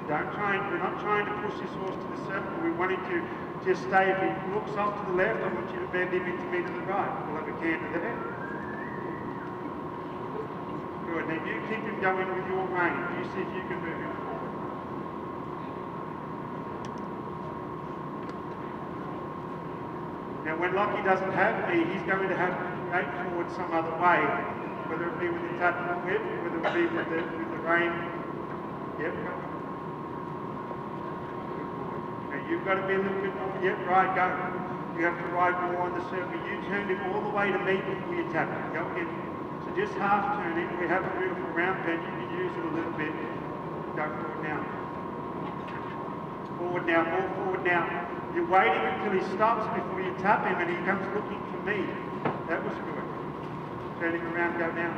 We're not trying to push this horse to the circle. We want him to just stay. If he looks off to the left, I want you to bend him into me to the right. We'll have a canter there. Good. Now you keep him going with your rein. You see if you can move him forward. Now when Lockie doesn't have me, he's going to have to straight forward some other way. whether it be with the tap of the whip, whether it be with the rein. Yep, go. Now you've got to be a little bit more, yep, right, go. You have to ride more on the circle. You turned him all the way to meet before you tap him. Go in. So just half turn him. We have a beautiful round bend. You can use it a little bit. Go forward now. Forward now, more forward now. You're waiting until he stops before you tap him and he comes looking for me. That was good. Turning around, go now.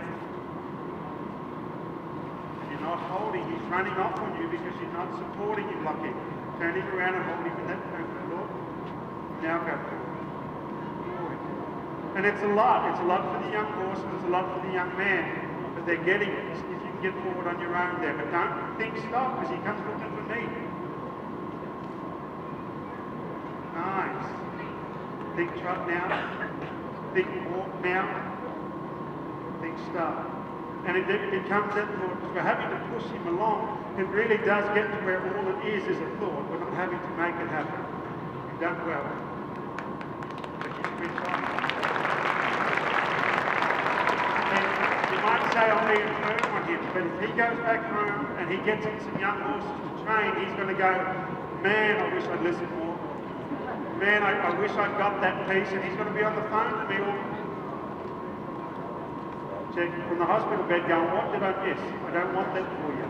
You're not holding, he's running off on you because you're not supporting him, Lockie. Turning around and holding in that turn floor. Now go forward. And it's a lot for the young horse and it's a lot for the young man. But they're getting it. If you can get forward on your own there. But don't think stop because he comes looking for me. Nice. Big trot now. Big walk now. Big start. And it becomes that thought, because we're having to push him along, it really does get to where all it is a thought. We're not having to make it happen. You've done well. And you might say I'm being firm on him, but if he goes back home and he gets in some young horses to train, he's going to go, man, I wish I'd listened more. Man, I wish I'd got that piece, and he's going to be on the phone to me all check from the hospital bed going, what did I miss? I don't want that for you.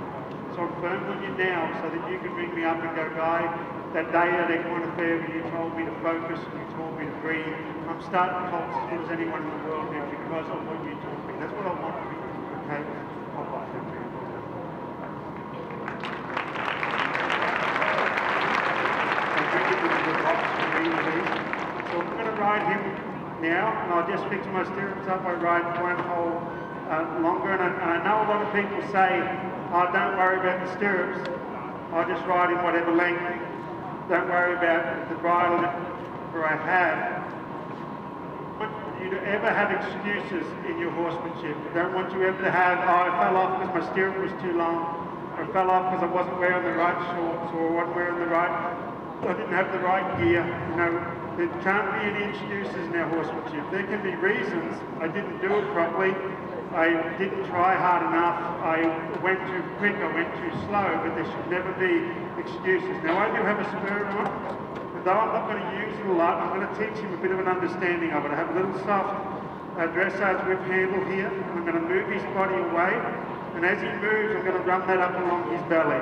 So I'm firm on you now so that you can ring me up and go, Guy, that day at Equine Affaire when you told me to focus and you told me to breathe, I'm starting colts as good as anyone in the world now because of what you taught me. That's what I want to be. Okay? I'll buy that for you. So I'm going to ride him now, and I'll just fix my stirrups up. I ride one hole longer, and I know a lot of people say, oh, don't worry about the stirrups. I'll just ride in whatever length. Don't worry about the bridle that I have. I want you to ever have excuses in your horsemanship. I don't want you ever to have, oh, I fell off because my stirrup was too long, or I fell off because I wasn't wearing the right shorts, or I wasn't wearing the right, I didn't have the right gear. You know, there can't be any excuses in our horsemanship. There can be reasons. I didn't do it properly. I didn't try hard enough. I went too quick. I went too slow. But there should never be excuses. Now, I do have a spur on, and though I'm not going to use it a lot, I'm going to teach him a bit of an understanding of it. I have a little soft dressage whip handle here, and I'm going to move his body away. And as he moves, I'm going to run that up along his belly.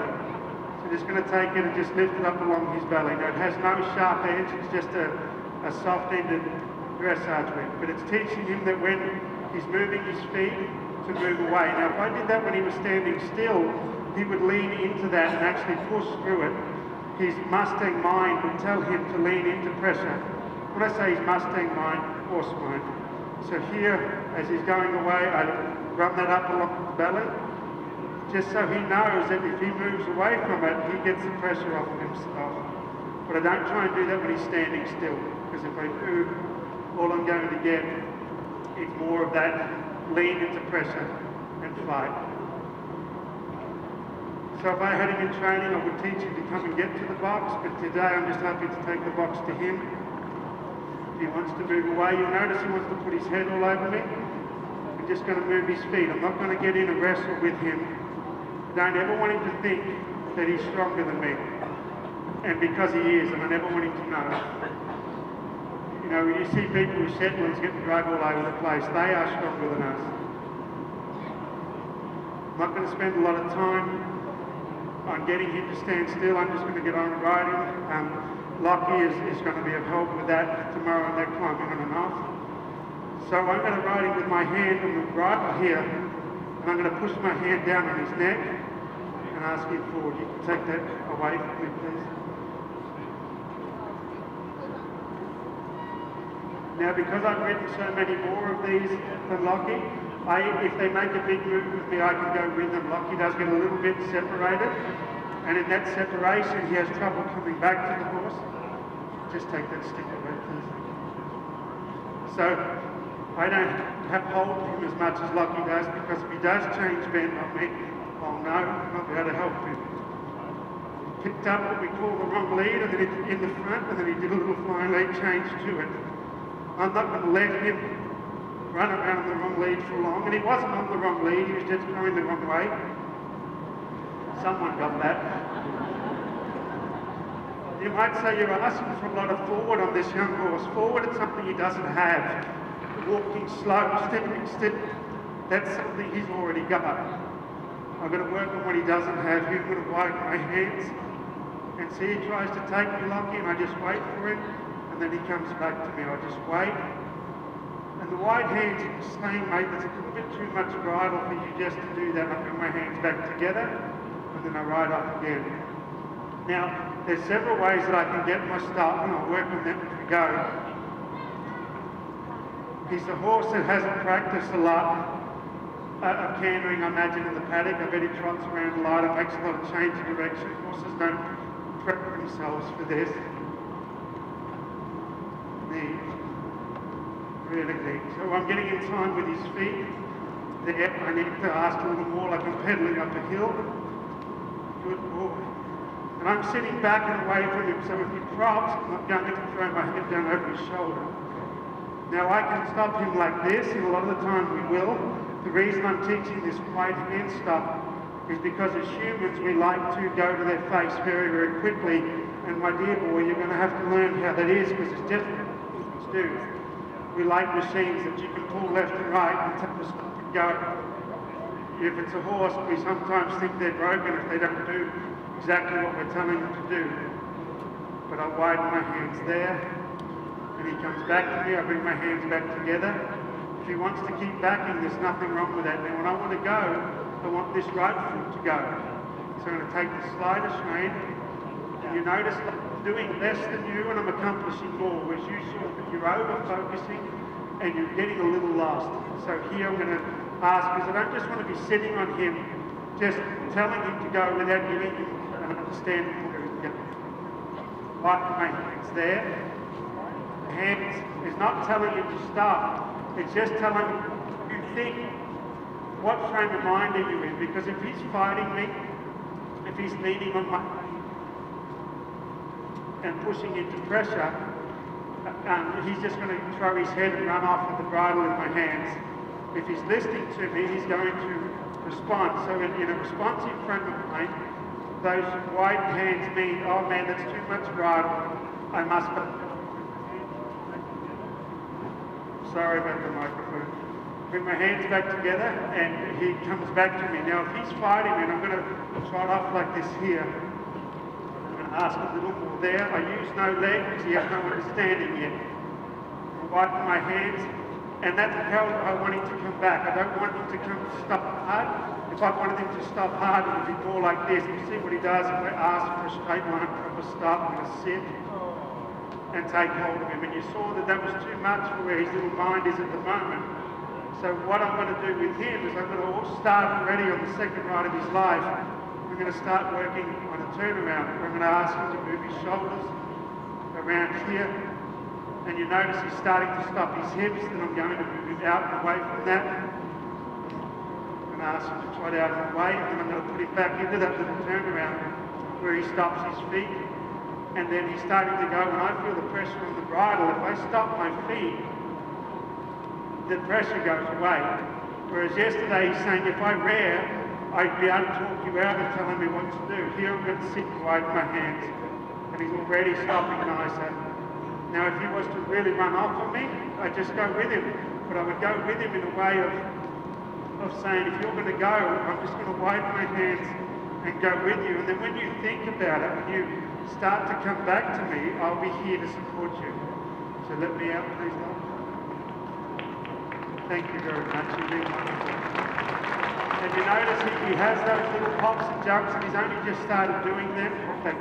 So just going to take it and just lift it up along his belly. Now, it has no sharp edge. It's just a soft-ended dressage whip. But it's teaching him that when he's moving his feet to move away. Now, if I did that when he was standing still, he would lean into that and actually push through it. His Mustang mind would tell him to lean into pressure. When I say his Mustang mind, horse mind. So here, as he's going away, I run that up along the belly, just so he knows that if he moves away from it, he gets the pressure off of himself. But I don't try and do that when he's standing still, because if I do, all I'm going to get is more of that lean into pressure and fight. So if I had him in training, I would teach him to come and get to the box, but today I'm just happy to take the box to him. If he wants to move away, you'll notice he wants to put his head all over me. I'm just going to move his feet. I'm not going to get in and wrestle with him. Don't ever want him to think that he's stronger than me. And because he is, and I never want him to know. You know, when you see people with Shetlands getting dragged all over the place, they are stronger than us. I'm not going to spend a lot of time on getting him to stand still. I'm just going to get on and ride him. Lockie is going to be of help with that tomorrow and that climbing on and off. So I'm going to ride him with my hand on the bridle here, and I'm going to push my hand down on his neck and ask him forward. You can take that away from me, please. Now, because I've ridden so many more of these than Lockie, if they make a big move with me, I can go with them. Lockie does get a little bit separated, and in that separation, he has trouble coming back to the horse. Just take that stick away, please. So, I don't have hold of him as much as Lockie does, because if he does change bend on me, I'll know and I'll be able to help him. He picked up what we call the wrong lead, and then in the front, and then he did a little flying lead change to it. I'm not going to let him run around on the wrong lead for long, and he wasn't on the wrong lead, he was just going the wrong way. Someone got that. You might say you're asking for a lot of forward on this young horse. Forward is something he doesn't have. Walking slow, stepping stiff, that's something he's already got. I've got to work on what he doesn't have. He's going to widen my hands. And see, he tries to take me lucky, and I just wait for him, and then he comes back to me. I just wait. And the wide hands are saying, mate, there's a little bit too much bridle for you just to do that. I bring my hands back together, and then I ride up again. Now, there's several ways that I can get my start, and I'll work on them as we go. He's a horse that hasn't practiced a lot of cantering, I imagine, in the paddock. I bet he trots around a lot and makes a lot of change of direction. Horses don't prep themselves for this. Neat. Really neat. So I'm getting in time with his feet. There, I need to ask a little more like I'm pedaling up a hill. Good boy. And I'm sitting back and away from him, so if he props, I'm not going to throw my head down over his shoulder. Now I can stop him like this, and a lot of the time we will. The reason I'm teaching this wide hand stop is because as humans we like to go to their face very, very quickly. And my dear boy, you're going to have to learn how that is, because it's just what humans do. We like machines that you can pull left and right and tell us to go. If it's a horse, we sometimes think they're broken if they don't do exactly what we're telling them to do. But I widen my hands there, and he comes back to me, I bring my hands back together. If he wants to keep backing, there's nothing wrong with that. Now when I want to go, I want this right foot to go. So I'm going to take the slider rein, and you notice that I'm doing less than you and I'm accomplishing more, whereas you saw that you're over-focusing and you're getting a little lost. So here I'm going to ask, because I don't just want to be sitting on him, just telling him to go without giving him an understanding where he's going. Wipe my hands there. The hands is not telling him to stop. It's just telling him, you think, what frame of mind are you in? Because if he's fighting me, if he's leaning on my and pushing into pressure, he's just going to throw his head and run off with the bridle in my hands. If he's listening to me, he's going to respond. So in a responsive frame of mind, those wide hands mean, oh man, that's too much bridle. I must go. Sorry about the microphone. Bring my hands back together, and he comes back to me. Now, if he's fighting me, and I'm going to trot off like this here, I'm going to ask a little more there. I use no leg because he has no understanding yet. I wipe my hands, and that's how I want him to come back. I don't want him to come to stop hard. If I wanted him to stop hard, it would be more like this. You see what he does if I ask for a straight line, proper stop, I'm going to sit and take hold of him. And you saw that that was too much for where his little mind is at the moment. So what I'm going to do with him is I'm going to start already on the second ride of his life. We're going to start working on a turnaround. I'm going to ask him to move his shoulders around here. And you notice he's starting to stop his hips, then I'm going to move him out and away from that. I'm going to ask him to trot out of the way, and then I'm going to put him back into that little turnaround where he stops his feet. And then he's starting to go, and I feel the pressure on the bridle. If I stop my feet, the pressure goes away. Whereas yesterday he's saying, if I rear, I'd be able to talk you out and telling me what to do. Here I'm going to sit and widen my hands, and he's already stopping nicer. Now if he was to really run off on me, I'd just go with him. But I would go with him in a way of saying, if you're going to go, I'm just going to widen my hands and go with you. And then when you think about it, when you start to come back to me, I'll be here to support you. So let me out, please, Lord. Thank you very much. You've been wonderful. And you notice he has those little hops and jumps, and he's only just started doing them. In fact,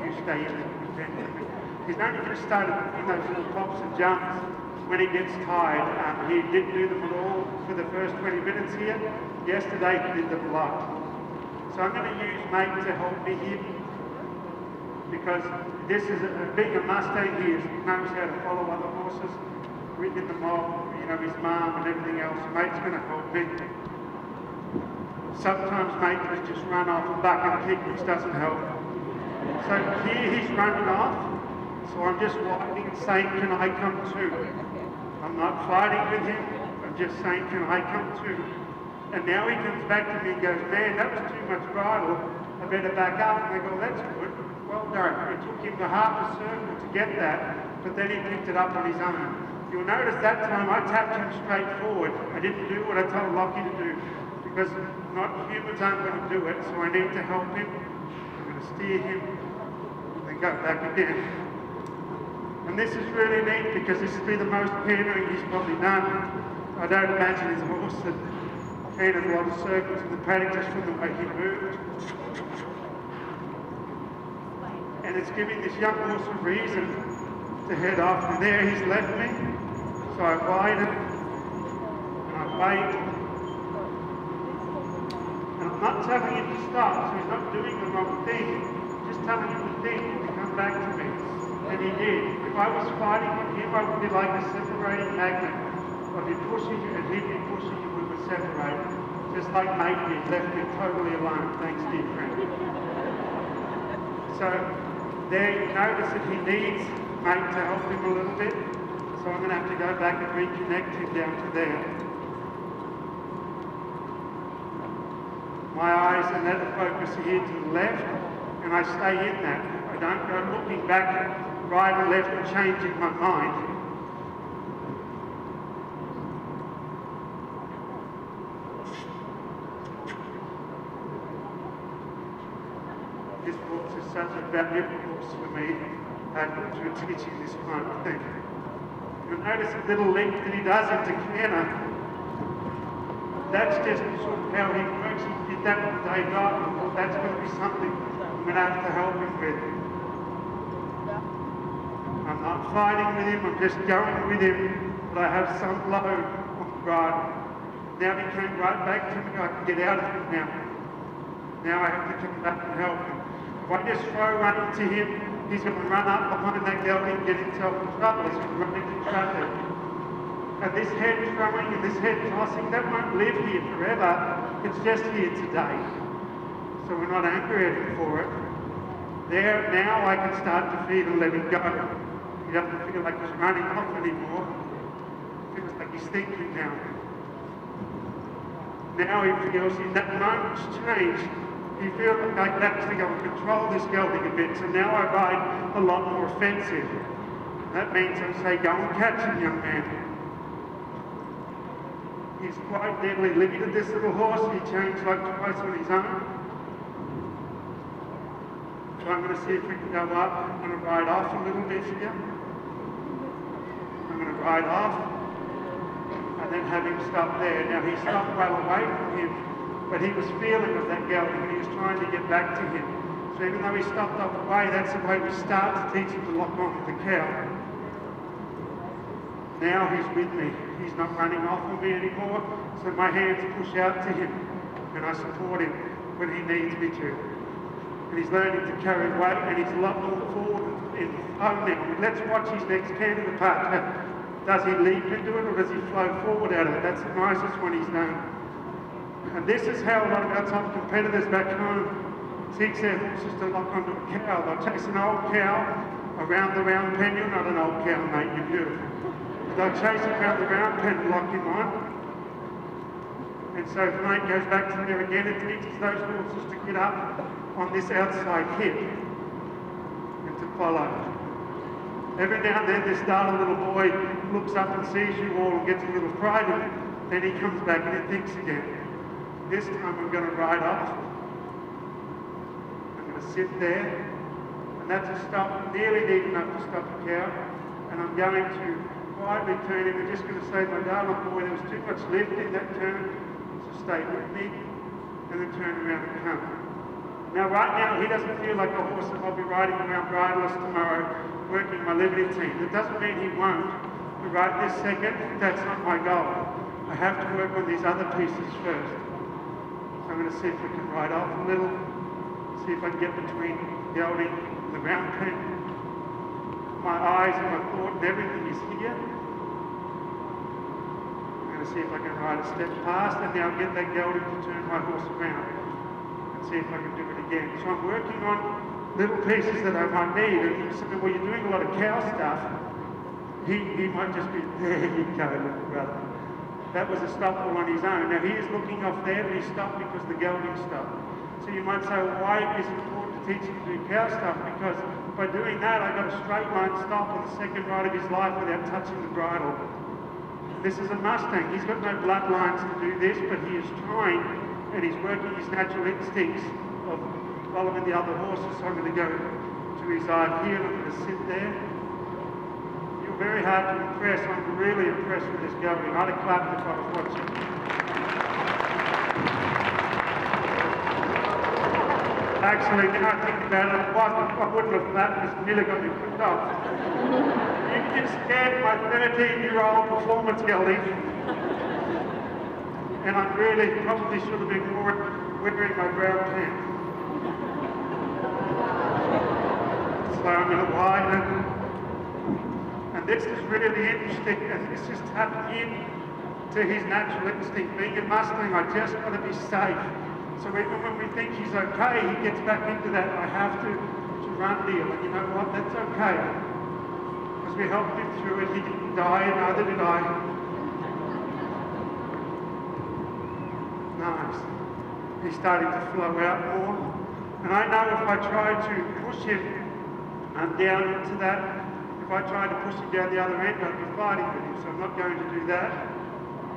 you stay in and defend him. He's only just started doing those little hops and jumps when he gets tired. He didn't do them at all for the first 20 minutes here. Yesterday he did them a lot. So I'm going to use mate to help me here, because this is being a Mustang, he knows how to follow other horses, Ridden in the mob, you know, his mum and everything else. Mate's going to help me. Sometimes mate will just run off and buck and kick, which doesn't help. So here he's running off, so I'm just widening and saying, can I come too? I'm not fighting with him, I'm just saying, can I come too? And now he comes back to me and goes, man, that was too much bridle. I better back up. And I go, that's good. Well done. It took him the half a circle to get that, but then he picked it up on his own. You'll notice that time I tapped him straight forward. I didn't do what I told Lockie to do because not humans aren't going to do it, so I need to help him. I'm going to steer him and then go back again. And this is really neat because this will be the most pandering he's probably done. I don't imagine his horse that painted a lot of circles in the paddock just from the way he moved. And it's giving this young horse a reason to head off. And there he's left me. So I ride him and I wait. And I'm not telling him to stop, so he's not doing the wrong thing. Just telling him to think to come back to me. And he did. If I was fighting with him, I would be like a separating magnet. I'd be pushing and he'd be pushing and we would separate. Just like mate did, left me totally alone. Thanks, dear friend. So there you notice that he needs mate to help him a little bit. So I'm going to have to go back and reconnect him down to there. My eyes are never focus here to the left, and I stay in that. I don't go looking back right and left and changing my mind. This book is such a valuable book for me to teaching this kind of thing. You'll notice a little link that he does into Canna. That's just sort of how he works. He did that on day night. I thought that's going to be something I'm going to have to help him with. I'm not fighting with him, I'm just going with him, but I have some load on the bridle. Now he came right back to me, I can get out of it now. Now I have to come back and help him. If I just throw one into him, he's going to run up behind that gelding and get himself in trouble. He's going to run into traffic. And this head throwing and this head tossing, that won't live here forever. It's just here today. So we're not angry at him for it. There, now I can start to feed and let him go. He doesn't feel like he's running off anymore. He feels like he's thinking now. Now he feels in that moment's change, he feels like I can actually go and control this gelding a bit. So now I ride a lot more offensive. That means I say, go and catch him, young man. He's quite deadly limited, this little horse. He changed like twice on his own. So I'm going to see if we can go up. I'm going to ride off a little bit here. I'm going to ride off and then have him stop there. Now he stopped well away from him, but he was feeling of that gelding and he was trying to get back to him. So even though he stopped off away, that's the way we start to teach him to lock on with the cow. Now he's with me. He's not running off on me anymore, so my hands push out to him and I support him when he needs me to. And he's learning to carry weight and he's a lot more forward in flow now. Let's watch his next canter part. Does he leap into it or does he flow forward out of it? That's the nicest one he's done. And this is how a lot of our top competitors back home teach their horses to lock onto a cow. They'll chase an old cow around the round pen. You're not an old cow, mate, you're beautiful. They'll chase him around the round pen and lock him on. And so if the mate goes back to there again, it teaches those horses to get up on this outside hip and to follow. Every now and then this darling little boy looks up and sees you all and gets a little pride in it. Then he comes back and he thinks again. This time I'm going to ride off. I'm going to sit there. And that's a stop, nearly neat enough to stop the cow. And I'm going to quietly turn him. I'm just going to say, my darling boy, there was too much lift in that turn. So stay with me. And then turn around and come. Now, right now, he doesn't feel like a horse that I'll be riding around bridleless tomorrow, working my limited team. That doesn't mean he won't. But right this second, that's not my goal. I have to work on these other pieces first. So I'm going to see if we can ride off a little, see if I can get between the gelding and the round pen. My eyes and my thought and everything is here. I'm going to see if I can ride a step past and now get that gelding to turn my horse around. See if I can do it again. So I'm working on little pieces that I might need. And you say, well, you're doing a lot of cow stuff. He might just be, there you go, little brother. That was a stop all on his own. Now he is looking off there, but he stopped because the gelding stopped. So you might say, well, why is it important to teach him to do cow stuff? Because by doing that, I got a straight line stop on the second ride of his life without touching the bridle. This is a Mustang. He's got no bloodlines to do this, but he is trying, and he's working his natural instincts of following the other horses. So I'm going to go to his eye here, and I'm going to sit there. You're very hard to impress. I'm really impressed with this gelding. I'd have clapped if I was watching. Actually, now I think about it, I wouldn't have clapped because nearly got me put off. You just scared my 13-year-old performance gelding. And I really probably should have been more wearing my brown pants. So I'm going to widen. And this is really interesting, and it's just tapping in to his natural instinct. Being a Mustang, I just got to be safe. So even when we think he's okay, he gets back into that, I have to run deal. And you know what, that's okay. Because we helped him through it, he didn't die, and neither did I. Nice. He's starting to flow out more. And I know if I try to push him down into that, if I try to push him down the other end, I'd be fighting with him. So I'm not going to do that.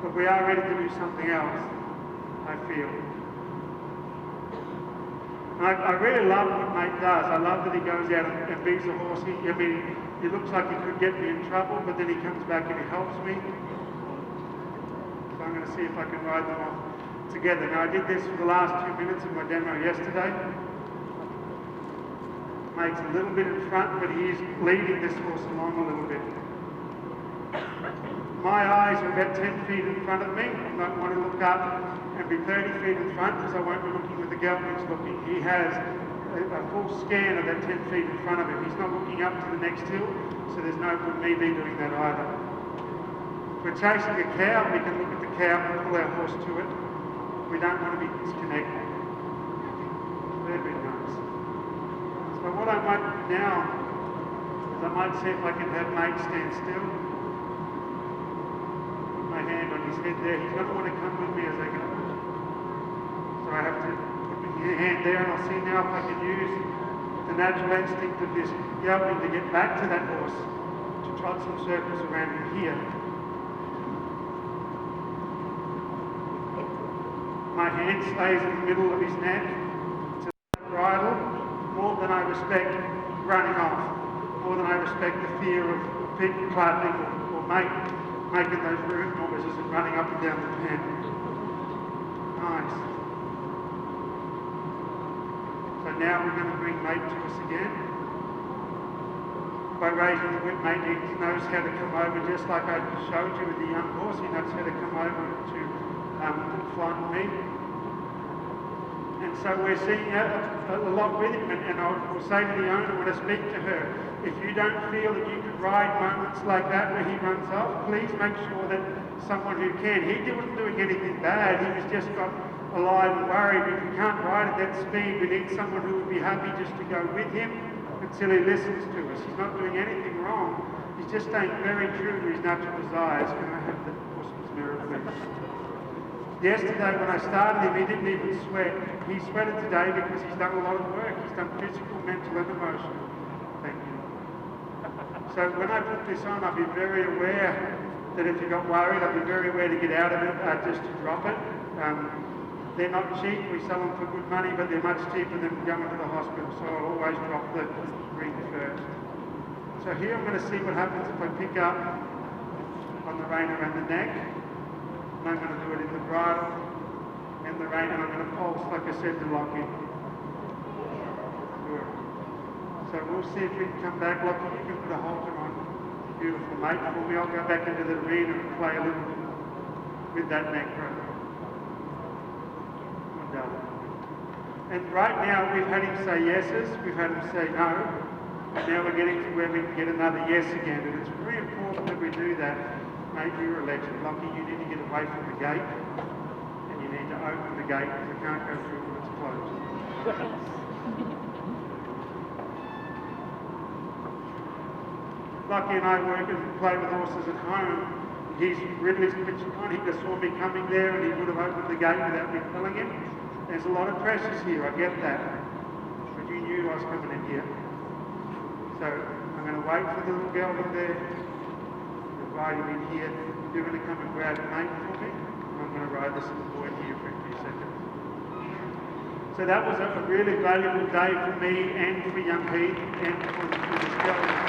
But we are ready to do something else, I feel. I really love what Mate does. I love that he goes out and beats a horse. He looks like he could get me in trouble, but then he comes back and he helps me. So I'm going to see if I can ride them off together. Now I did this for the last 2 minutes of my demo yesterday. Mate's a little bit in front, but he is leading this horse along a little bit. My eyes are about 10 feet in front of me. I don't want to look up and be 30 feet in front because I won't be looking where the gelding's looking. He has a full scan of that 10 feet in front of him. He's not looking up to the next hill, so there's no good me be doing that either. If we're chasing a cow, we can look at the cow and pull our horse to it. We don't want to be disconnected. Very nice. So what I might do now is I might see if I can have Mate stand still. My hand on his head there. He's going to want to come with me as I go. So I have to put my hand there, and I'll see now if I can use the natural instinct of this gelding to get back to that horse, to trot some circles around him here. My hand stays in the middle of his neck to the bridle, more than I respect running off, more than I respect the fear of people clapping or making those rude noises and running up and down the pen. Nice. So now we're going to bring Mate to us again. By raising the whip, Mate knows how to come over, just like I showed you with the young horse. He knows how to come over to flank me. And so we're seeing a lot with him, and I will say to the owner when I speak to her, if you don't feel that you could ride moments like that where he runs off, please make sure that someone who can. He wasn't doing anything bad, he was just got alive and worried. If we can't ride at that speed, we need someone who would be happy just to go with him until he listens to us. He's not doing anything wrong, he's just staying very true to his natural desires. Can I have the horseman's mirror, please? Yesterday when I started him, he didn't even sweat. He sweated today because he's done a lot of work. He's done physical, mental and emotional. Thank you. So when I put this on, I'll be very aware that if you got worried, I'll be very aware to get out of it, just to drop it. They're not cheap. We sell them for good money, but they're much cheaper than going to the hospital. So I'll always drop the ring first. So here I'm going to see what happens if I pick up on the rein around the neck. And I'm going to do it in the bridle and the rein, and I'm going to pulse, like I said, to lock in. Good. So we'll see if we can come back. Lockie, you can put a halter on. Beautiful, Mate. For me, I'll go back into the arena and play a little bit with that neck rope. Well done. And right now, we've had him say yeses, we've had him say no, and now we're getting to where we can get another yes again. And it's very important that we do that. Mate, you're a legend. Lockie, you need to get away from the gate, and you need to open the gate because it can't go through when it's closed. Lockie and I work and play with horses at home, He's Ridley's switched on. He just saw me coming there and he would have opened the gate without me telling him. There's a lot of pressures here, I get that. But you knew I was coming in here. So I'm going to wait for the little gelding there. Invite him in here. You're going to come and grab mate for me. I'm going to ride this little boy here for a few seconds. So that was a really valuable day for me and for young Heath and for this gelding.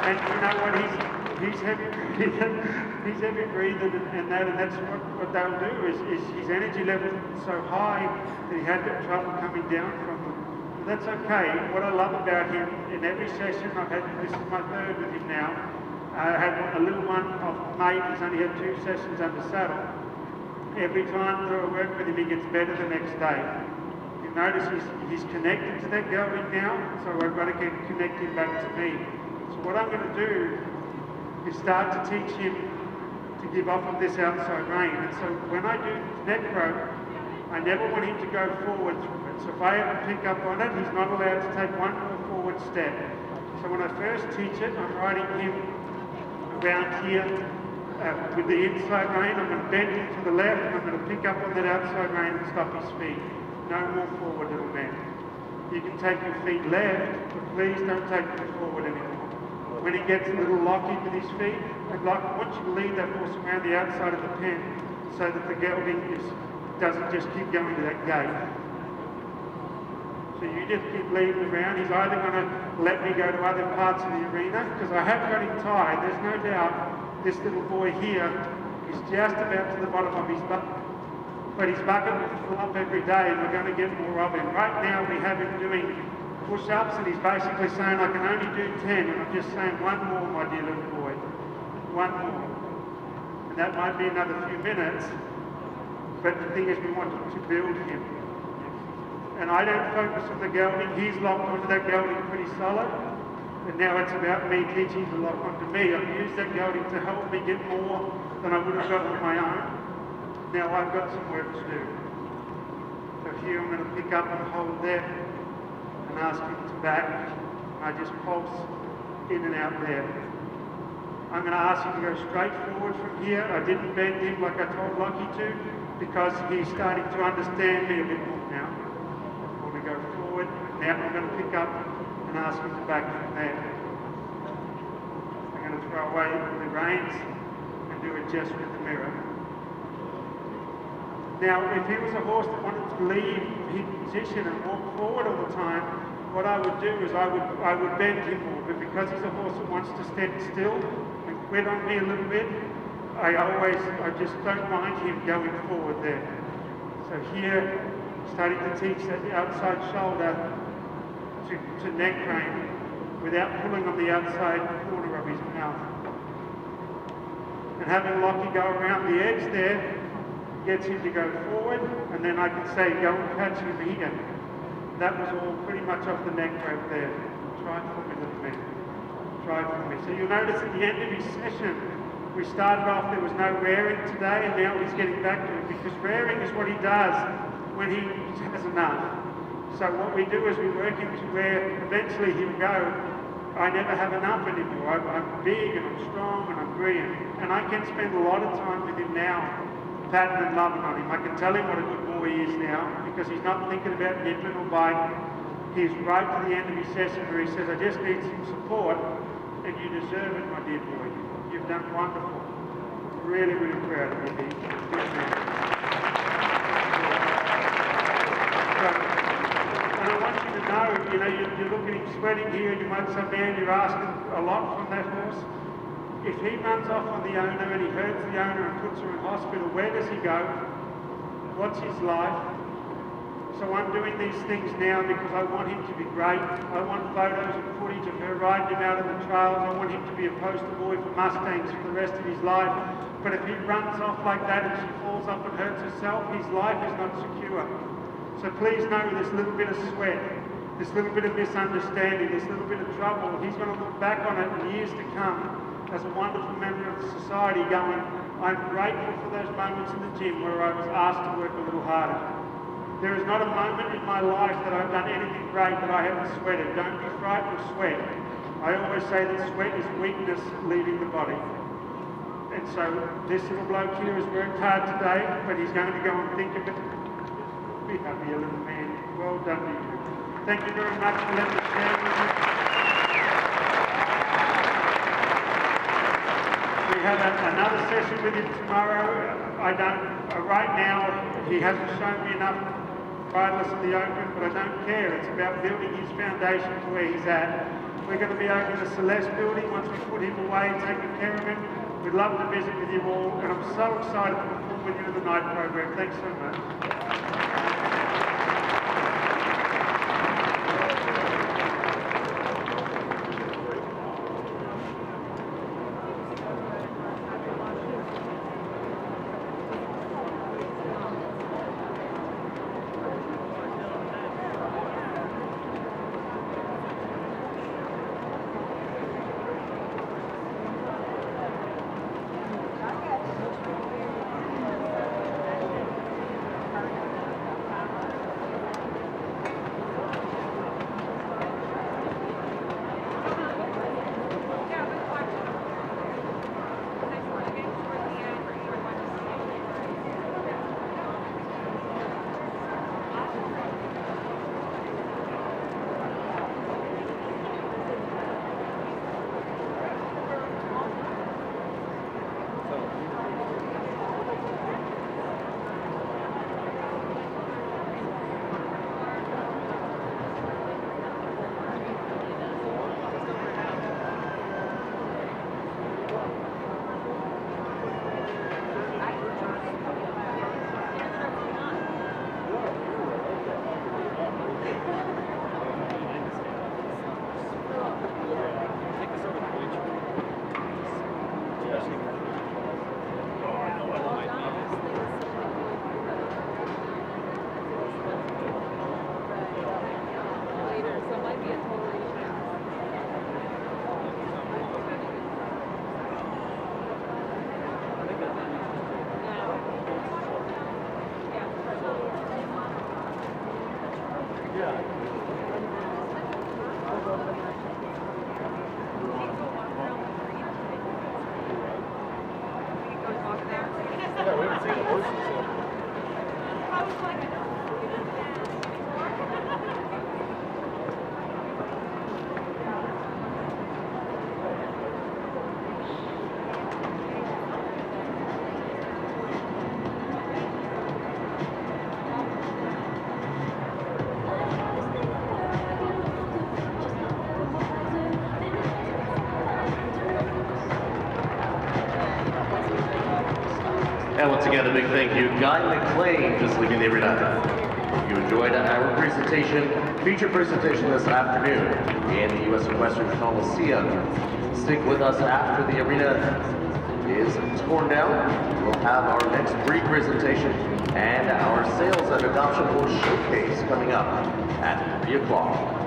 And you know what, he's heavy breathing, and that's what they'll do is his energy level is so high that he had that trouble coming down from them. But that's okay. What I love about him, in every session, this is my third with him now, I had a little one of mate, he's only had 2 sessions under saddle. Every time through I work with him, he gets better the next day. You'll notice he's connected to that gelding now, so I've got to get connected back to me. So what I'm going to do is start to teach him to give off of this outside rein. And so when I do neck rope, I never want him to go forward through it. So if I ever pick up on it, he's not allowed to take one more forward step. So when I first teach it, I'm riding him around here with the inside rein. I'm going to bend him to the left, and I'm going to pick up on that outside rein and stop his feet. No more forward, little man. You can take your feet left, but please don't take them forward anymore. When he gets a little locky with his feet, I want you to lead that horse around the outside of the pen so that the gelding doesn't just keep going to that gate. So you just keep leading around. He's either going to let me go to other parts of the arena, because I have got him tied. There's no doubt this little boy here is just about to the bottom of his butt. But his bucket will fill up every day and we're going to get more of him. Right now we have him doing push-ups and he's basically saying, I can only do 10, and I'm just saying, one more, my dear little boy, one more. And that might be another few minutes, but the thing is we want to build him. And I don't focus on the gelding. He's locked onto that gelding pretty solid, and now it's about me teaching him to lock onto me. I've used that gelding to help me get more than I would have got on my own. Now I've got some work to do. So here I'm going to pick up and hold there, and ask him to back. I just pulse in and out there. I'm going to ask him to go straight forward from here. I didn't bend him like I told Lockie to, because he's starting to understand me a bit more now. I want to go forward. Now I'm going to pick up and ask him to back from there. I'm going to throw away the reins and do it just with the mirror. Now, if he was a horse that wanted to leave his position and walk forward all the time, what I would do is I would bend him more. But because he's a horse that wants to stand still and quit on me a little bit, I just don't mind him going forward there. So here, starting to teach that outside shoulder to neck rein without pulling on the outside corner of his mouth. And having Lockie go around the edge there, gets him to go forward, and then I can say, go and catch him here. That was all pretty much off the neck rope there. Try it for me, little man. Try it for me. So you'll notice at the end of his session, we started off, there was no rearing today, and now he's getting back to it, because rearing is what he does when he has enough. So what we do is we work him to where eventually he'll go, I never have enough anymore. I'm big and I'm strong and I'm brilliant. And I can spend a lot of time with him now, patting and loving on him. I can tell him what a good boy he is now, because he's not thinking about nipping or biting. He's right to the end of his session where he says, I just need some support, and you deserve it, my dear boy. You've done wonderful. Really, really proud of you, Heath. Good man. And I want you to know, you look at him sweating here, you might say, man, you're asking a lot from that horse. If he runs off on the owner and he hurts the owner and puts her in hospital, where does he go? What's his life? So I'm doing these things now because I want him to be great. I want photos and footage of her riding him out in the trails. I want him to be a poster boy for Mustangs for the rest of his life. But if he runs off like that and she falls up and hurts herself, his life is not secure. So please know this little bit of sweat, this little bit of misunderstanding, this little bit of trouble, he's going to look back on it in years to come as a wonderful member of society going, I'm grateful for those moments in the gym where I was asked to work a little harder. There is not a moment in my life that I've done anything great that I haven't sweated. Don't be frightened of sweat. I always say that sweat is weakness leaving the body. And so this little bloke here has worked hard today, but he's going to go and think of it. Be happy, you little man. Well done to you. Thank you very much for letting me share with you. We have another session with him tomorrow. Right now, he hasn't shown me enough bridlers in the open, but I don't care. It's about building his foundation to where he's at. We're going to be over in the Celeste building once we put him away, taking care of him. We'd love to visit with you all, and I'm so excited to perform with you in the night program. Thanks so much. And once again, a big thank you, Guy McLean, just leaving the arena. Hope you enjoyed our presentation, feature presentation this afternoon in the U.S. Western Coliseum. Stick with us after the arena is torn down. We'll have our next breed presentation and our sales and adoption horse showcase coming up at 3 o'clock.